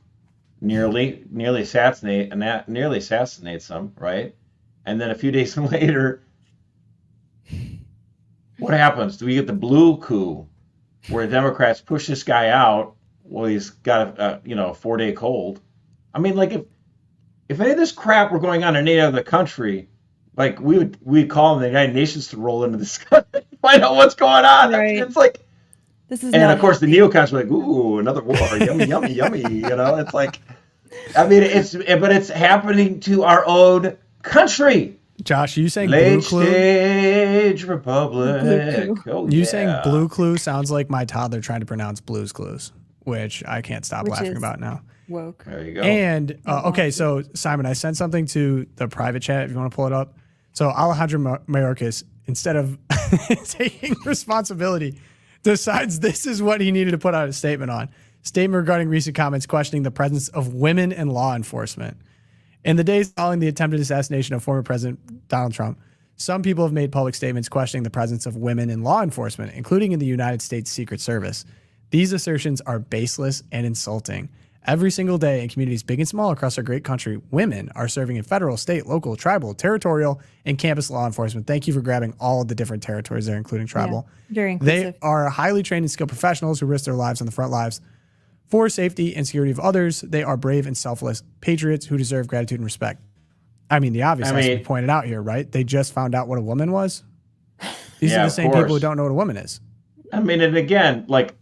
nearly assassinates them, right? And then a few days later, what happens? Do we get the blue coup? Where Democrats push this guy out, well, he's got a 4-day cold. I mean, like if any of this crap were going on in any other country, like we'd call on the United Nations to roll into this country, find out what's going on. Right. It's like this is, and of course the neocons were like, ooh, another war, yummy, yummy, yummy. It's like, I mean, it's happening to our own country. Josh, are you saying Late Blue Clue? Stage Republic. You saying Blue Clue sounds like my toddler trying to pronounce Blue's Clues, which I can't stop laughing about now. Woke. There you go. And okay, so Simon, I sent something to the private chat if you want to pull it up. So Alejandro Mayorkas, instead of taking responsibility, decides this is what he needed to put out a statement on. Statement regarding recent comments questioning the presence of women in law enforcement. In the days following the attempted assassination of former President Donald Trump, some people have made public statements questioning the presence of women in law enforcement, including in the United States Secret Service. These assertions are baseless and insulting. Every single day in communities big and small across our great country, women are serving in federal, state, local, tribal, territorial, and campus law enforcement. Thank you for grabbing all of the different territories there, including tribal. Yeah, very inclusive. They are highly trained and skilled professionals who risk their lives on the front lines for safety and security of others. They are brave and selfless patriots who deserve gratitude and respect. I mean, the obvious has to be pointed out here, right? They just found out what a woman was. These are the same people who don't know what a woman is. I mean, and again, like,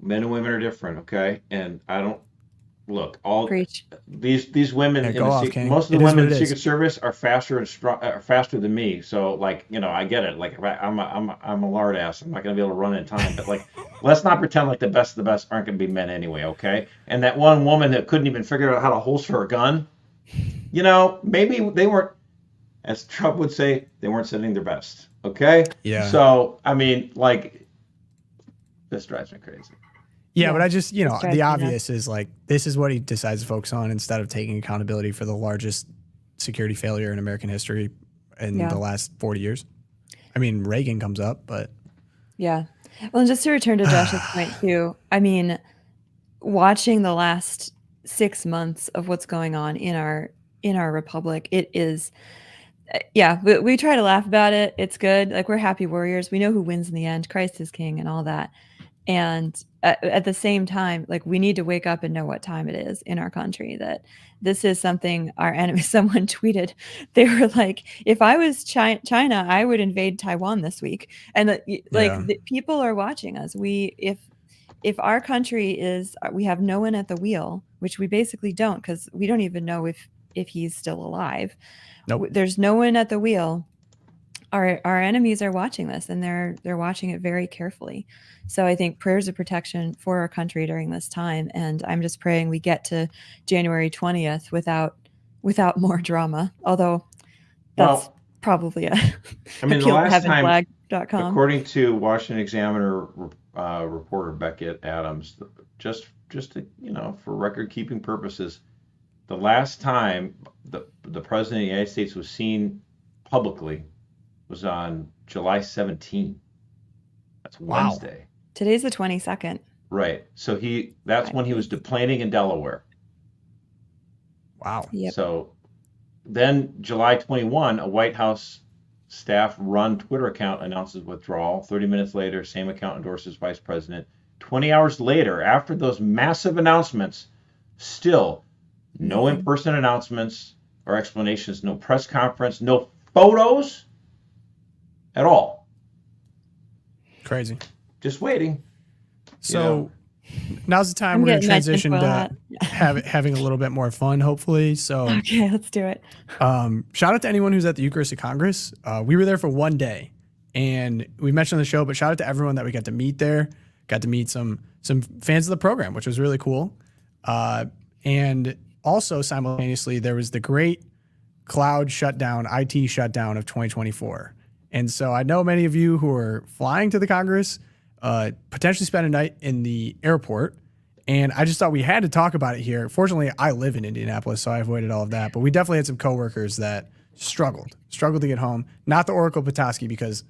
men and women are different, okay? And I don't look all Preach. These women. Most of the women in the Secret Service are faster than me. So, like, I get it. Like, I'm a lard ass. I'm not going to be able to run in time. But like, let's not pretend like the best of the best aren't going to be men anyway, okay? And that one woman that couldn't even figure out how to holster a gun, maybe they weren't, as Trump would say, they weren't sending their best, okay? Yeah. So, I mean, like, this drives me crazy. Yeah, but I just, the obvious is like, this is what he decides to focus on instead of taking accountability for the largest security failure in American history in the last 40 years. I mean, Reagan comes up, but. Yeah. Well, and just to return to Josh's point too, I mean, watching the last 6 months of what's going on in our republic, it is, we try to laugh about it. It's good. Like, we're happy warriors. We know who wins in the end. Christ is king and all that. And at the same time, like, we need to wake up and know what time it is in our country, that this is something our enemy, someone tweeted, they were like, if I was China, I would invade Taiwan this week. And people are watching us. If our country is, we have no one at the wheel, which we basically don't, because we don't even know if he's still alive. Nope. There's no one at the wheel. Our enemies are watching this, and they're watching it very carefully. So I think prayers of protection for our country during this time, and I'm just praying we get to January 20th without more drama. Although that's probably the last time, according to Washington Examiner reporter Beckett Adams, just to, for record keeping purposes, the last time the president of the United States was seen publicly was on July 17th. That's Wednesday. Today's the 22nd. Right. So that's when he was deplaning in Delaware. Wow. Yep. So then July 21, a White House staff-run Twitter account announces withdrawal. 30 minutes later, same account endorses vice president. 20 hours later, after those massive announcements, still no in-person announcements or explanations, no press conference, no photos at all. Crazy. Just waiting. So now's the time we're going to transition to having a little bit more fun, hopefully. So okay, let's do it. Shout out to anyone who's at the Eucharistic Congress. We were there for one day, and we mentioned on the show, but shout out to everyone that we got to meet there. Got to meet some fans of the program, which was really cool. And also simultaneously, there was the great cloud shutdown, IT shutdown of 2024. And so I know many of you who are flying to the Congress potentially spend a night in the airport. And I just thought we had to talk about it here. Fortunately, I live in Indianapolis, so I avoided all of that. But we definitely had some coworkers that struggled to get home. Not the Oracle Petoskey, because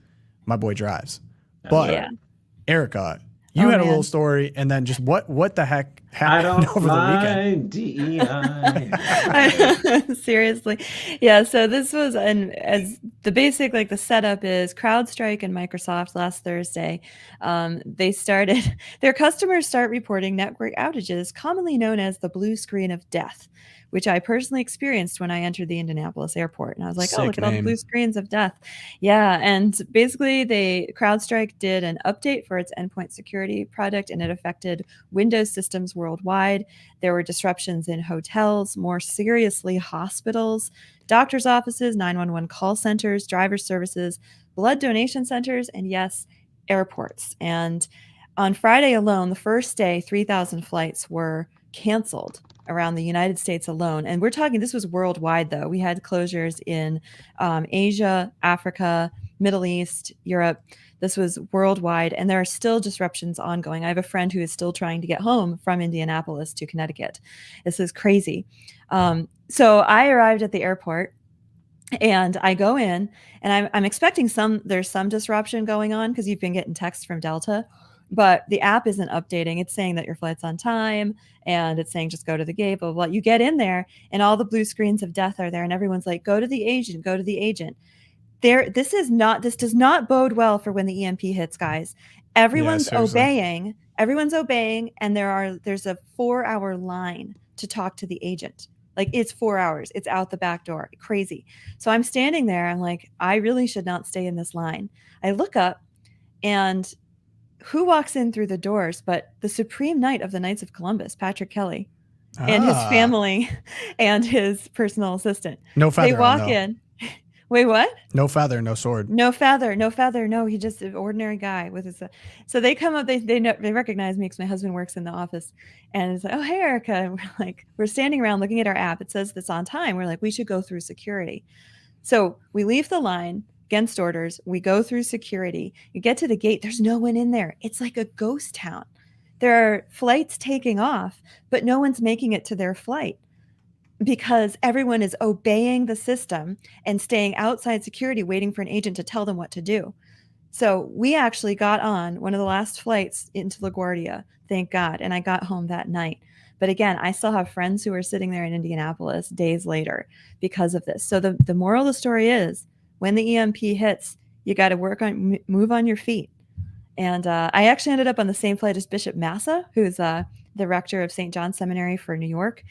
my boy drives. But Erika, you had a little story, and then just what the heck happened over the weekend? DEI. Seriously. Yeah, so this was as the basic, like the setup is CrowdStrike and Microsoft last Thursday. They started, their customers start reporting network outages, commonly known as the blue screen of death, which I personally experienced when I entered the Indianapolis airport. And I was like, oh, look at all the blue screens of death. Yeah. And basically CrowdStrike did an update for its endpoint security product, and it affected Windows systems worldwide. There were disruptions in hotels, more seriously hospitals, doctors' offices, 911 call centers, driver services, blood donation centers, and yes, airports. And on Friday alone, the first day, 3,000 flights were canceled around the United States alone. And we're talking, this was worldwide though. We had closures in Asia, Africa, Middle East, Europe. This was worldwide, and there are still disruptions ongoing. I have a friend who is still trying to get home from Indianapolis to Connecticut. This is crazy. So I arrived at the airport, and I go in, and I'm expecting there's some disruption going on because you've been getting texts from Delta, but the app isn't updating. It's saying that your flight's on time, and it's saying just go to the gate, blah, blah, blah. You get in there, and all the blue screens of death are there, and everyone's like, go to the agent, go to the agent. This does not bode well for when the EMP hits, guys. Everyone's obeying, and there's a 4-hour line to talk to the agent. Like, it's 4 hours. It's out the back door. Crazy. So I'm standing there. I'm like, I really should not stay in this line. I look up, and who walks in through the doors but the Supreme Knight of the Knights of Columbus, Patrick Kelly, and his family and his personal assistant. No feather. They walk in. Wait, what? No feather, no sword. No feather. No, he's just an ordinary guy with his. So they come up. They recognize me because my husband works in the office, and it's like, oh, hey, Erika. And we're standing around looking at our app. It says this on time. We're like, we should go through security. So we leave the line against orders. We go through security. You get to the gate. There's no one in there. It's like a ghost town. There are flights taking off, but no one's making it to their flight, because everyone is obeying the system and staying outside security, waiting for an agent to tell them what to do. So we actually got on one of the last flights into LaGuardia, thank God, and I got home that night. But again, I still have friends who are sitting there in Indianapolis days later because of this. So the moral of the story is, when the EMP hits, you got to move on your feet. And I actually ended up on the same flight as Bishop Massa, who's the rector of St. John's Seminary for New York.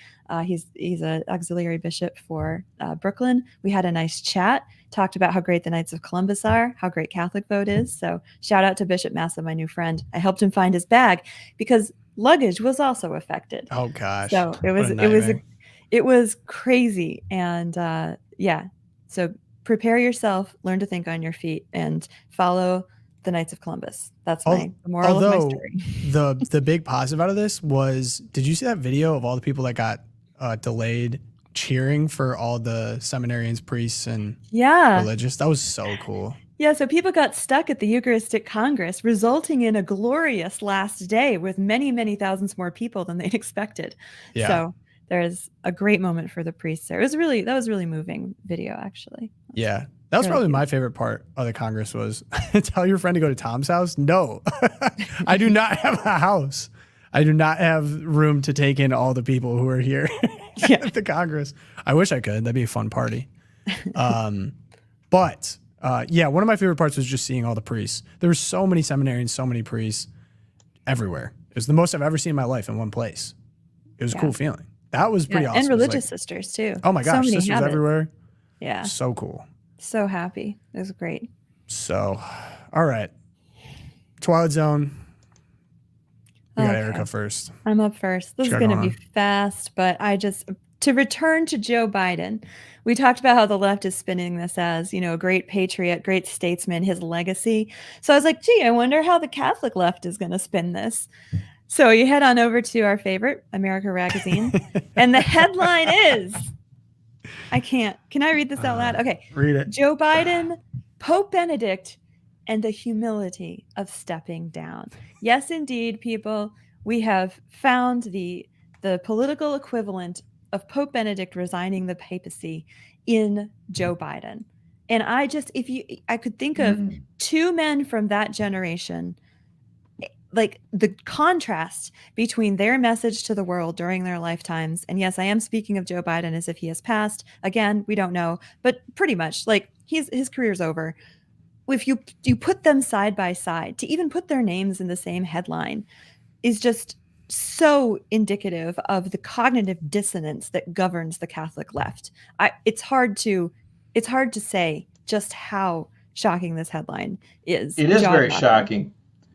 He's an auxiliary bishop for Brooklyn. We had a nice chat, talked about how great the Knights of Columbus are, how great Catholic vote is. So shout out to Bishop Massa, my new friend. I helped him find his bag because luggage was also affected. Oh gosh. So it was crazy. And so prepare yourself, learn to think on your feet, and follow the Knights of Columbus. That's the moral of my story. The big positive out of this was, did you see that video of all the people that got delayed cheering for all the seminarians, priests, and religious? That was so cool. Yeah, so people got stuck at the Eucharistic Congress, resulting in a glorious last day with many, many thousands more people than they'd expected. Yeah. So there's a great moment for the priests there. That was really moving video, actually. Yeah. That was probably my favorite part of the Congress was tell your friend to go to Tom's house. No, I do not have a house. I do not have room to take in all the people who are here at the Congress. I wish I could. That'd be a fun party. But one of my favorite parts was just seeing all the priests. There were so many seminarians, so many priests everywhere. It was the most I've ever seen in my life in one place. It was a cool feeling. That was pretty awesome. And religious sisters too. Oh my gosh, sisters habits. everywhere. Yeah. So cool. So happy. It was great. So, all right. Twilight Zone. We got Erika first. I'm up first. This is going to be fast, but to return to Joe Biden, we talked about how the left is spinning this as, a great patriot, great statesman, his legacy. So I was like, gee, I wonder how the Catholic left is going to spin this. So you head on over to our favorite, America Magazine, and the headline is, can I read this out loud? Okay. Read it. Joe Biden, Pope Benedict, and the humility of stepping down. Yes, indeed, people, we have found the political equivalent of Pope Benedict resigning the papacy in Joe Biden. And I could think of two men from that generation, like the contrast between their message to the world during their lifetimes. And yes, I am speaking of Joe Biden as if he has passed. Again, we don't know, but pretty much like his career's over. If you put them side by side, to even put their names in the same headline is just so indicative of the cognitive dissonance that governs the Catholic left. It's hard to say just how shocking this headline is. It is very shocking,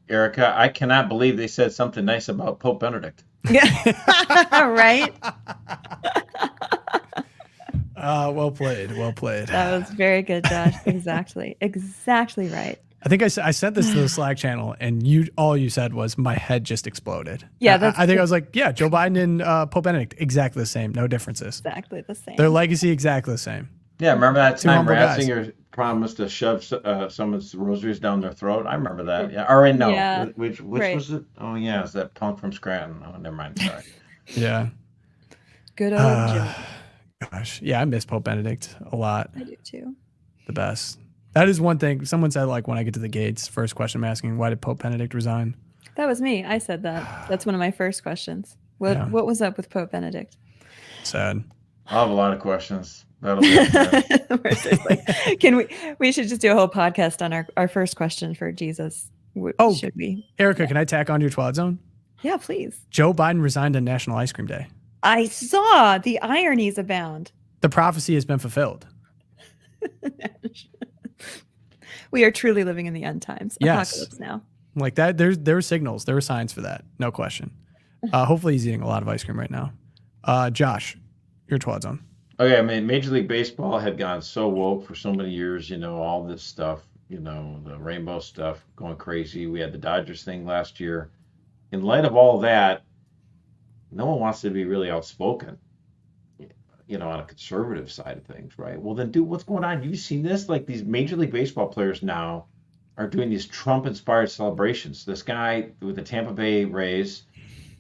Erika. I cannot believe they said something nice about Pope Benedict. Yeah, right. Well played. That was very good, Josh. Exactly right. I think I sent this to the Slack channel, and all you said was my head just exploded. Yeah, I think I was like, yeah, Joe Biden and Pope Benedict, exactly the same, no differences. Exactly the same. Their legacy, exactly the same. Yeah, remember that time Ratzinger promised to shove someone's rosaries down their throat? I remember that. Yeah, or no, yeah. Which was it? Oh yeah, it's that punk from Scranton. Oh, never mind. Sorry. Yeah. Good old Joe. Gosh, yeah, I miss Pope Benedict a lot. I do too. The best. That is one thing. Someone said, like, when I get to the gates, first question I'm asking, why did Pope Benedict resign? That was me. I said that. That's one of my first questions. What was up with Pope Benedict? Sad. I'll have a lot of questions. That'll be it. We should just do a whole podcast on our first question for Jesus. Should we? Erika, can I tack on to your Twilight Zone? Yeah, please. Joe Biden resigned on National Ice Cream Day. I saw the ironies abound. The prophecy has been fulfilled. We are truly living in the end times. Yes. Apocalypse now. Like that, there were signals. There were signs for that. No question. Hopefully he's eating a lot of ice cream right now. Josh, your Twilight Zone. Okay, I mean, Major League Baseball had gone so woke for so many years, all this stuff, the rainbow stuff going crazy. We had the Dodgers thing last year. In light of all that, no one wants to be really outspoken, on a conservative side of things, right? Well, then, dude, what's going on? Have you seen this? Like, these Major League Baseball players now are doing these Trump-inspired celebrations. This guy with the Tampa Bay Rays,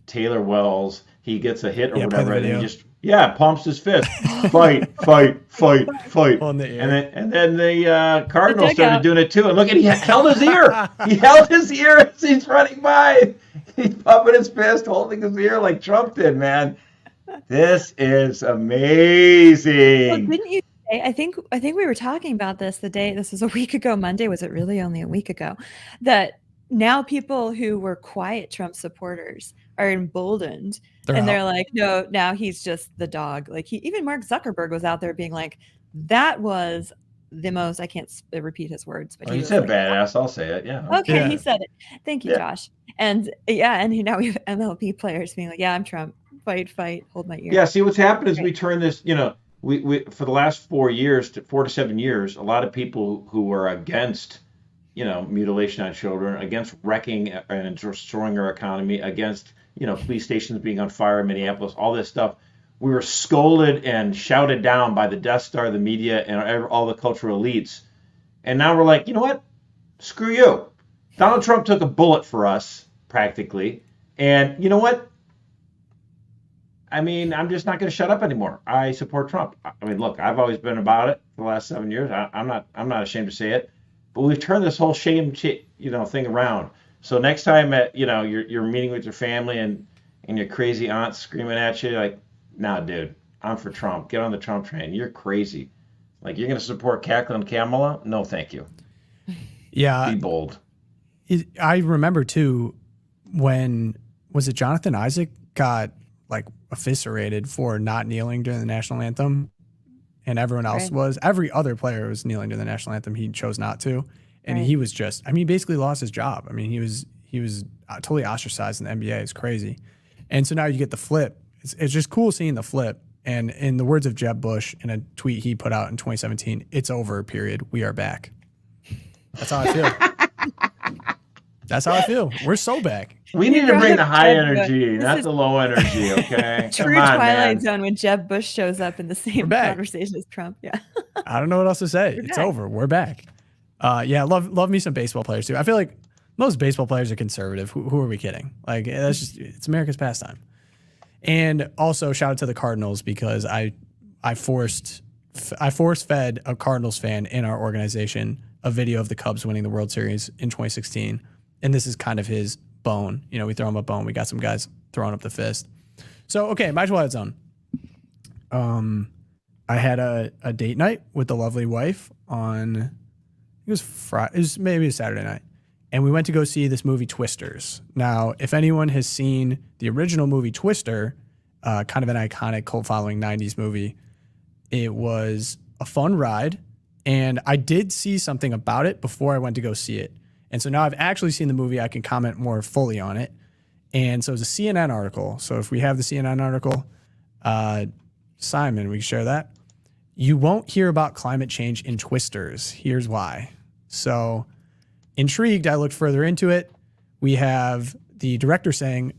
Taylor Wells, he gets a hit or whatever, and he just pumps his fist, fight. On the air. And then the Cardinals started doing it too. And look at, he held his ear. He held his ear as he's running by. He's pumping his fist, holding his ear like Trump did, man. This is amazing. Well, didn't you say? I think we were talking about this the day. This was a week ago. Monday, was it really only a week ago? That now people who were quiet Trump supporters are emboldened, they're like, no, now he's just the dog. Like even Mark Zuckerberg was out there being like, that was the most. I can't repeat his words, but he said like, badass. I'll say it. Yeah. Okay, yeah. He said it. Thank you, Josh. And now we have MLB players being like, yeah, I'm Trump. Fight, hold my ear. Yeah, see what's happened is we turn this, we for the last 4 to 7 years, a lot of people who were against, mutilation on children, against wrecking and destroying our economy, against, police stations being on fire in Minneapolis, all this stuff, we were scolded and shouted down by the Death Star, the media, and all the cultural elites. And now we're like, you know what? Screw you. Donald Trump took a bullet for us, practically. And you know what? I mean, I'm just not going to shut up anymore. I support Trump. I mean, look, I've always been about it for the last 7 years. I'm not ashamed to say it. But we've turned this whole shame, thing around. So next time you're meeting with your family and your crazy aunt's screaming at you like, nah, dude, I'm for Trump. Get on the Trump train. You're crazy. Like, you're going to support Cackle and Kamala? No, thank you. Yeah. Be bold. I remember too when was it Jonathan Isaac got like eviscerated for not kneeling during the national anthem, and everyone else was. Every other player was kneeling during the national anthem. He chose not to, and he was just. I mean, he basically lost his job. I mean, he was totally ostracized in the NBA. It's crazy, and so now you get the flip. It's just cool seeing the flip. And in the words of Jeb Bush in a tweet he put out in 2017, it's over. Period. We are back. That's how I feel. That's how I feel. We're so back. We need to bring the high energy, not the low energy, okay? True Twilight Zone when Jeb Bush shows up in the same conversation as Trump. Yeah. I don't know what else to say. It's over. We're back. Love me some baseball players too. I feel like most baseball players are conservative. Who are we kidding? Like, that's just, it's America's pastime. And also shout out to the Cardinals because I force fed a Cardinals fan in our organization a video of the Cubs winning the World Series in 2016. And this is kind of his bone. You know, we throw him a bone. We got some guys throwing up the fist. So, okay, my Twilight Zone. I had a date night with the lovely wife on, it was maybe a Saturday night. And we went to go see this movie Twisters. Now, if anyone has seen the original movie Twister, kind of an iconic cult following 90s movie, it was a fun ride. And I did see something about it before I went to go see it. And so now I've actually seen the movie. I can comment more fully on it. And so it was a CNN article. So if we have the CNN article, Simon, we can share that. You won't hear about climate change in Twisters. Here's why. So intrigued, I looked further into it. We have the director saying,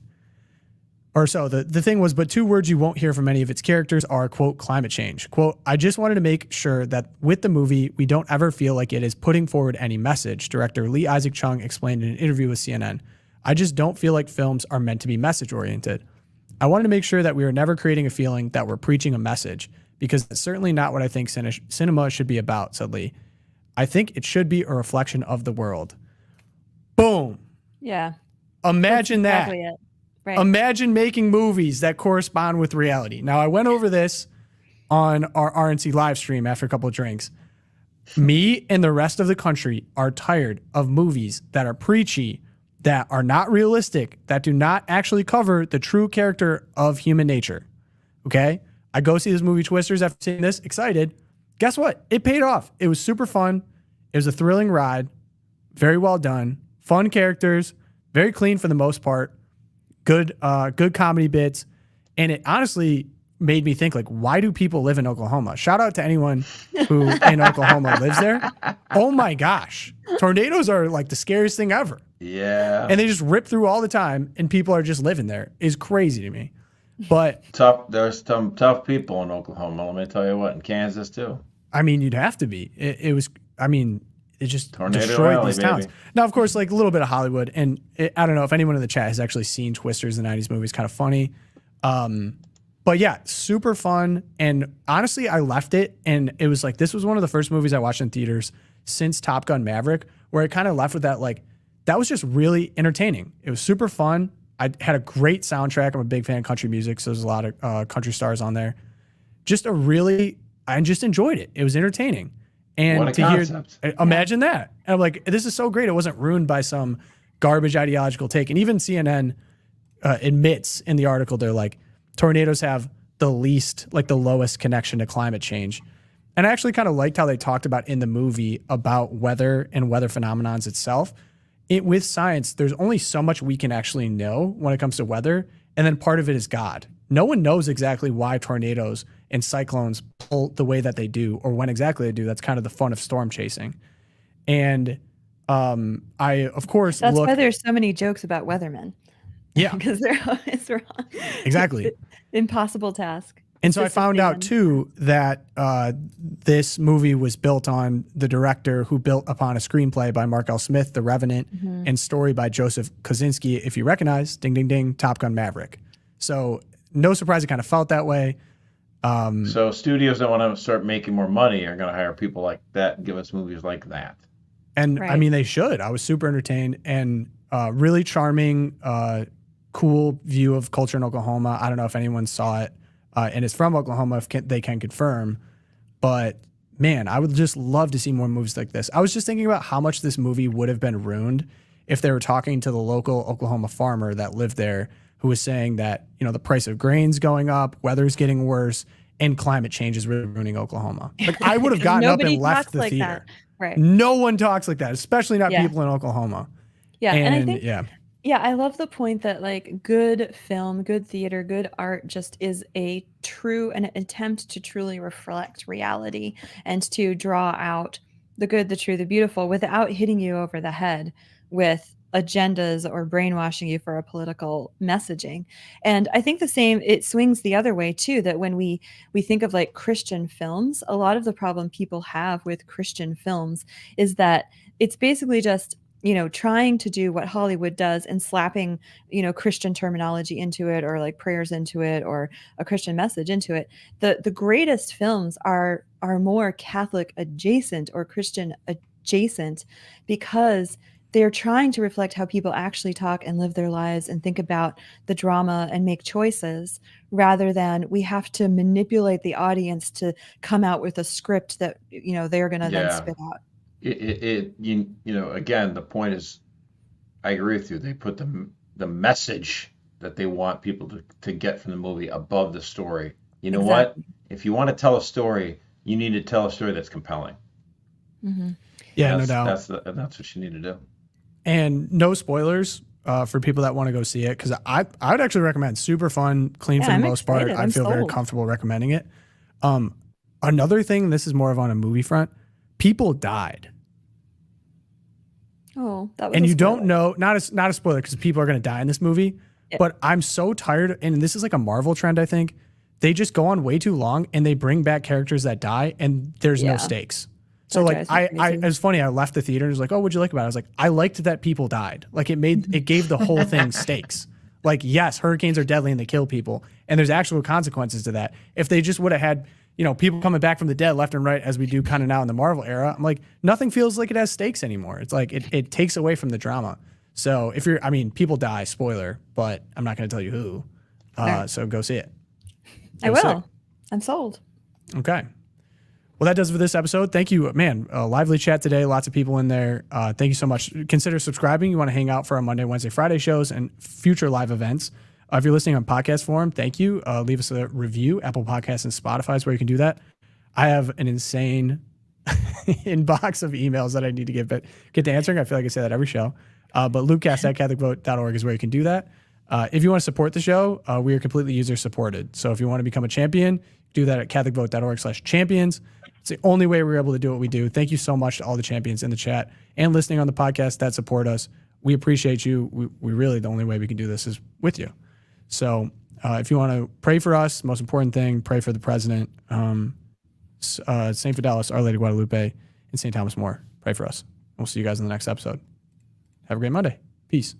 the thing was, but two words you won't hear from any of its characters are, quote, climate change. Quote, I just wanted to make sure that with the movie, we don't ever feel like it is putting forward any message, director Lee Isaac Chung explained in an interview with CNN. I just don't feel like films are meant to be message-oriented. I wanted to make sure that we are never creating a feeling that we're preaching a message, because that's certainly not what I think cinema should be about, said Lee. I think it should be a reflection of the world. Boom. Yeah. Imagine that. Exactly it. Right. Imagine making movies that correspond with reality. Now, I went over this on our RNC live stream after a couple of drinks. Me and the rest of the country are tired of movies that are preachy, that are not realistic, that do not actually cover the true character of human nature. Okay? I go see this movie Twisters after seeing this, excited. Guess what? It paid off. It was super fun. It was a thrilling ride. Very well done. Fun characters. Very clean for the most part. Good comedy bits. And it honestly made me think, like, why do people live in Oklahoma? Shout out to anyone who in Oklahoma lives there. Oh my gosh. Tornadoes are like the scariest thing ever. Yeah. And they just rip through all the time and people are just living there. It's crazy to me. But there's some tough people in Oklahoma, let me tell you what, in Kansas too. I mean, you'd have to be. It just Tornado destroyed Alley, these towns. baby. Now, of course, like a little bit of Hollywood, and I don't know if anyone in the chat has actually seen Twisters, the 90s movie. It's kind of funny. But yeah, super fun. And honestly, I left it, and it was like, this was one of the first movies I watched in theaters since Top Gun Maverick, where I kind of left with that, like, that was just really entertaining. It was super fun. I had a great soundtrack. I'm a big fan of country music, so there's a lot of country stars on there. I just enjoyed it. It was entertaining. And what a concept. Imagine that. And I'm like, this is so great. It wasn't ruined by some garbage ideological take. And even CNN admits in the article, they're like, tornadoes have the lowest connection to climate change. And I actually kind of liked how they talked about in the movie about weather and weather phenomenons itself. With science, there's only so much we can actually know when it comes to weather. And then part of it is God. No one knows exactly why tornadoes and cyclones pull the way that they do or when exactly they do. That's kind of the fun of storm chasing. And I, of course, that's why there's so many jokes about weathermen. Yeah. Because they're always wrong. Exactly. Impossible task. And so I found out, too, that this movie was built on the director who built upon a screenplay by Mark L. Smith, The Revenant, and story by Joseph Kosinski, if you recognize, ding, ding, ding, Top Gun Maverick. So no surprise it kind of felt that way. So studios that want to start making more money are going to hire people like that and give us movies like that. And, right. I mean, they should. I was super entertained. And Really charming, cool view of culture in Oklahoma. I don't know if anyone saw it and it's from Oklahoma, if they can confirm. But man, I would just love to see more movies like this. I was just thinking about how much this movie would have been ruined if they were talking to the local Oklahoma farmer that lived there, who was saying that, the price of grain's going up, weather's getting worse, and climate change is really ruining Oklahoma. Like, I would have gotten up and left the theater. That. Right. No one talks like that, especially not people in Oklahoma. Yeah. And I think, yeah, I love the point that like good film, good theater, good art just is an attempt to truly reflect reality and to draw out the good, the true, the beautiful without hitting you over the head with agendas or brainwashing you for a political messaging. And I think it swings the other way too, that when we think of like Christian films, a lot of the problem people have with Christian films is that it's basically just, trying to do what Hollywood does and slapping, Christian terminology into it, or like prayers into it, or a Christian message into it. The greatest films are more Catholic adjacent or Christian adjacent, because they're trying to reflect how people actually talk and live their lives and think about the drama and make choices, rather than we have to manipulate the audience to come out with a script that, they're going to then spit out. Again, the point is, I agree with you. They put the message that they want people to get from the movie above the story. You know what? If you want to tell a story, you need to tell a story that's compelling. Mm-hmm. Yeah, no doubt. That's what you need to do. And no spoilers for people that want to go see it, because I would actually recommend. Super fun, clean for the most part. I feel very comfortable recommending it. Another thing, this is more of on a movie front. People died. Oh, that was. And you don't know, not a spoiler, because people are going to die in this movie. Yep. But I'm so tired, and this is like a Marvel trend, I think. They just go on way too long, and they bring back characters that die, and there's no stakes. So like it was funny. I left the theater and was like, "Oh, what'd you like about it?" I was like, "I liked that people died. Like it gave the whole thing stakes. Like, yes, hurricanes are deadly and they kill people, and there's actual consequences to that. If they just would have had, people coming back from the dead left and right, as we do kind of now in the Marvel era, I'm like, nothing feels like it has stakes anymore. It's like it takes away from the drama. So people die, spoiler, but I'm not going to tell you who. So go see it. I will. I'm sold. Okay. Well, that does it for this episode. Thank you, man. Lively chat today. Lots of people in there. Thank you so much. Consider subscribing. You want to hang out for our Monday, Wednesday, Friday shows and future live events. If you're listening on podcast form, thank you. Leave us a review. Apple Podcasts and Spotify is where you can do that. I have an insane inbox of emails that I need to get to answering. I feel like I say that every show. But loopcast@catholicvote.org is where you can do that. If you want to support the show, we are completely user supported. So if you want to become a champion, do that at catholicvote.org/champions. It's the only way we're able to do what we do. Thank you so much to all the champions in the chat and listening on the podcast that support us. We appreciate you. We really, the only way we can do this is with you. So if you want to pray for us, most important thing, pray for the president, St. Fidelis, Our Lady Guadalupe, and St. Thomas More. Pray for us. We'll see you guys in the next episode. Have a great Monday. Peace.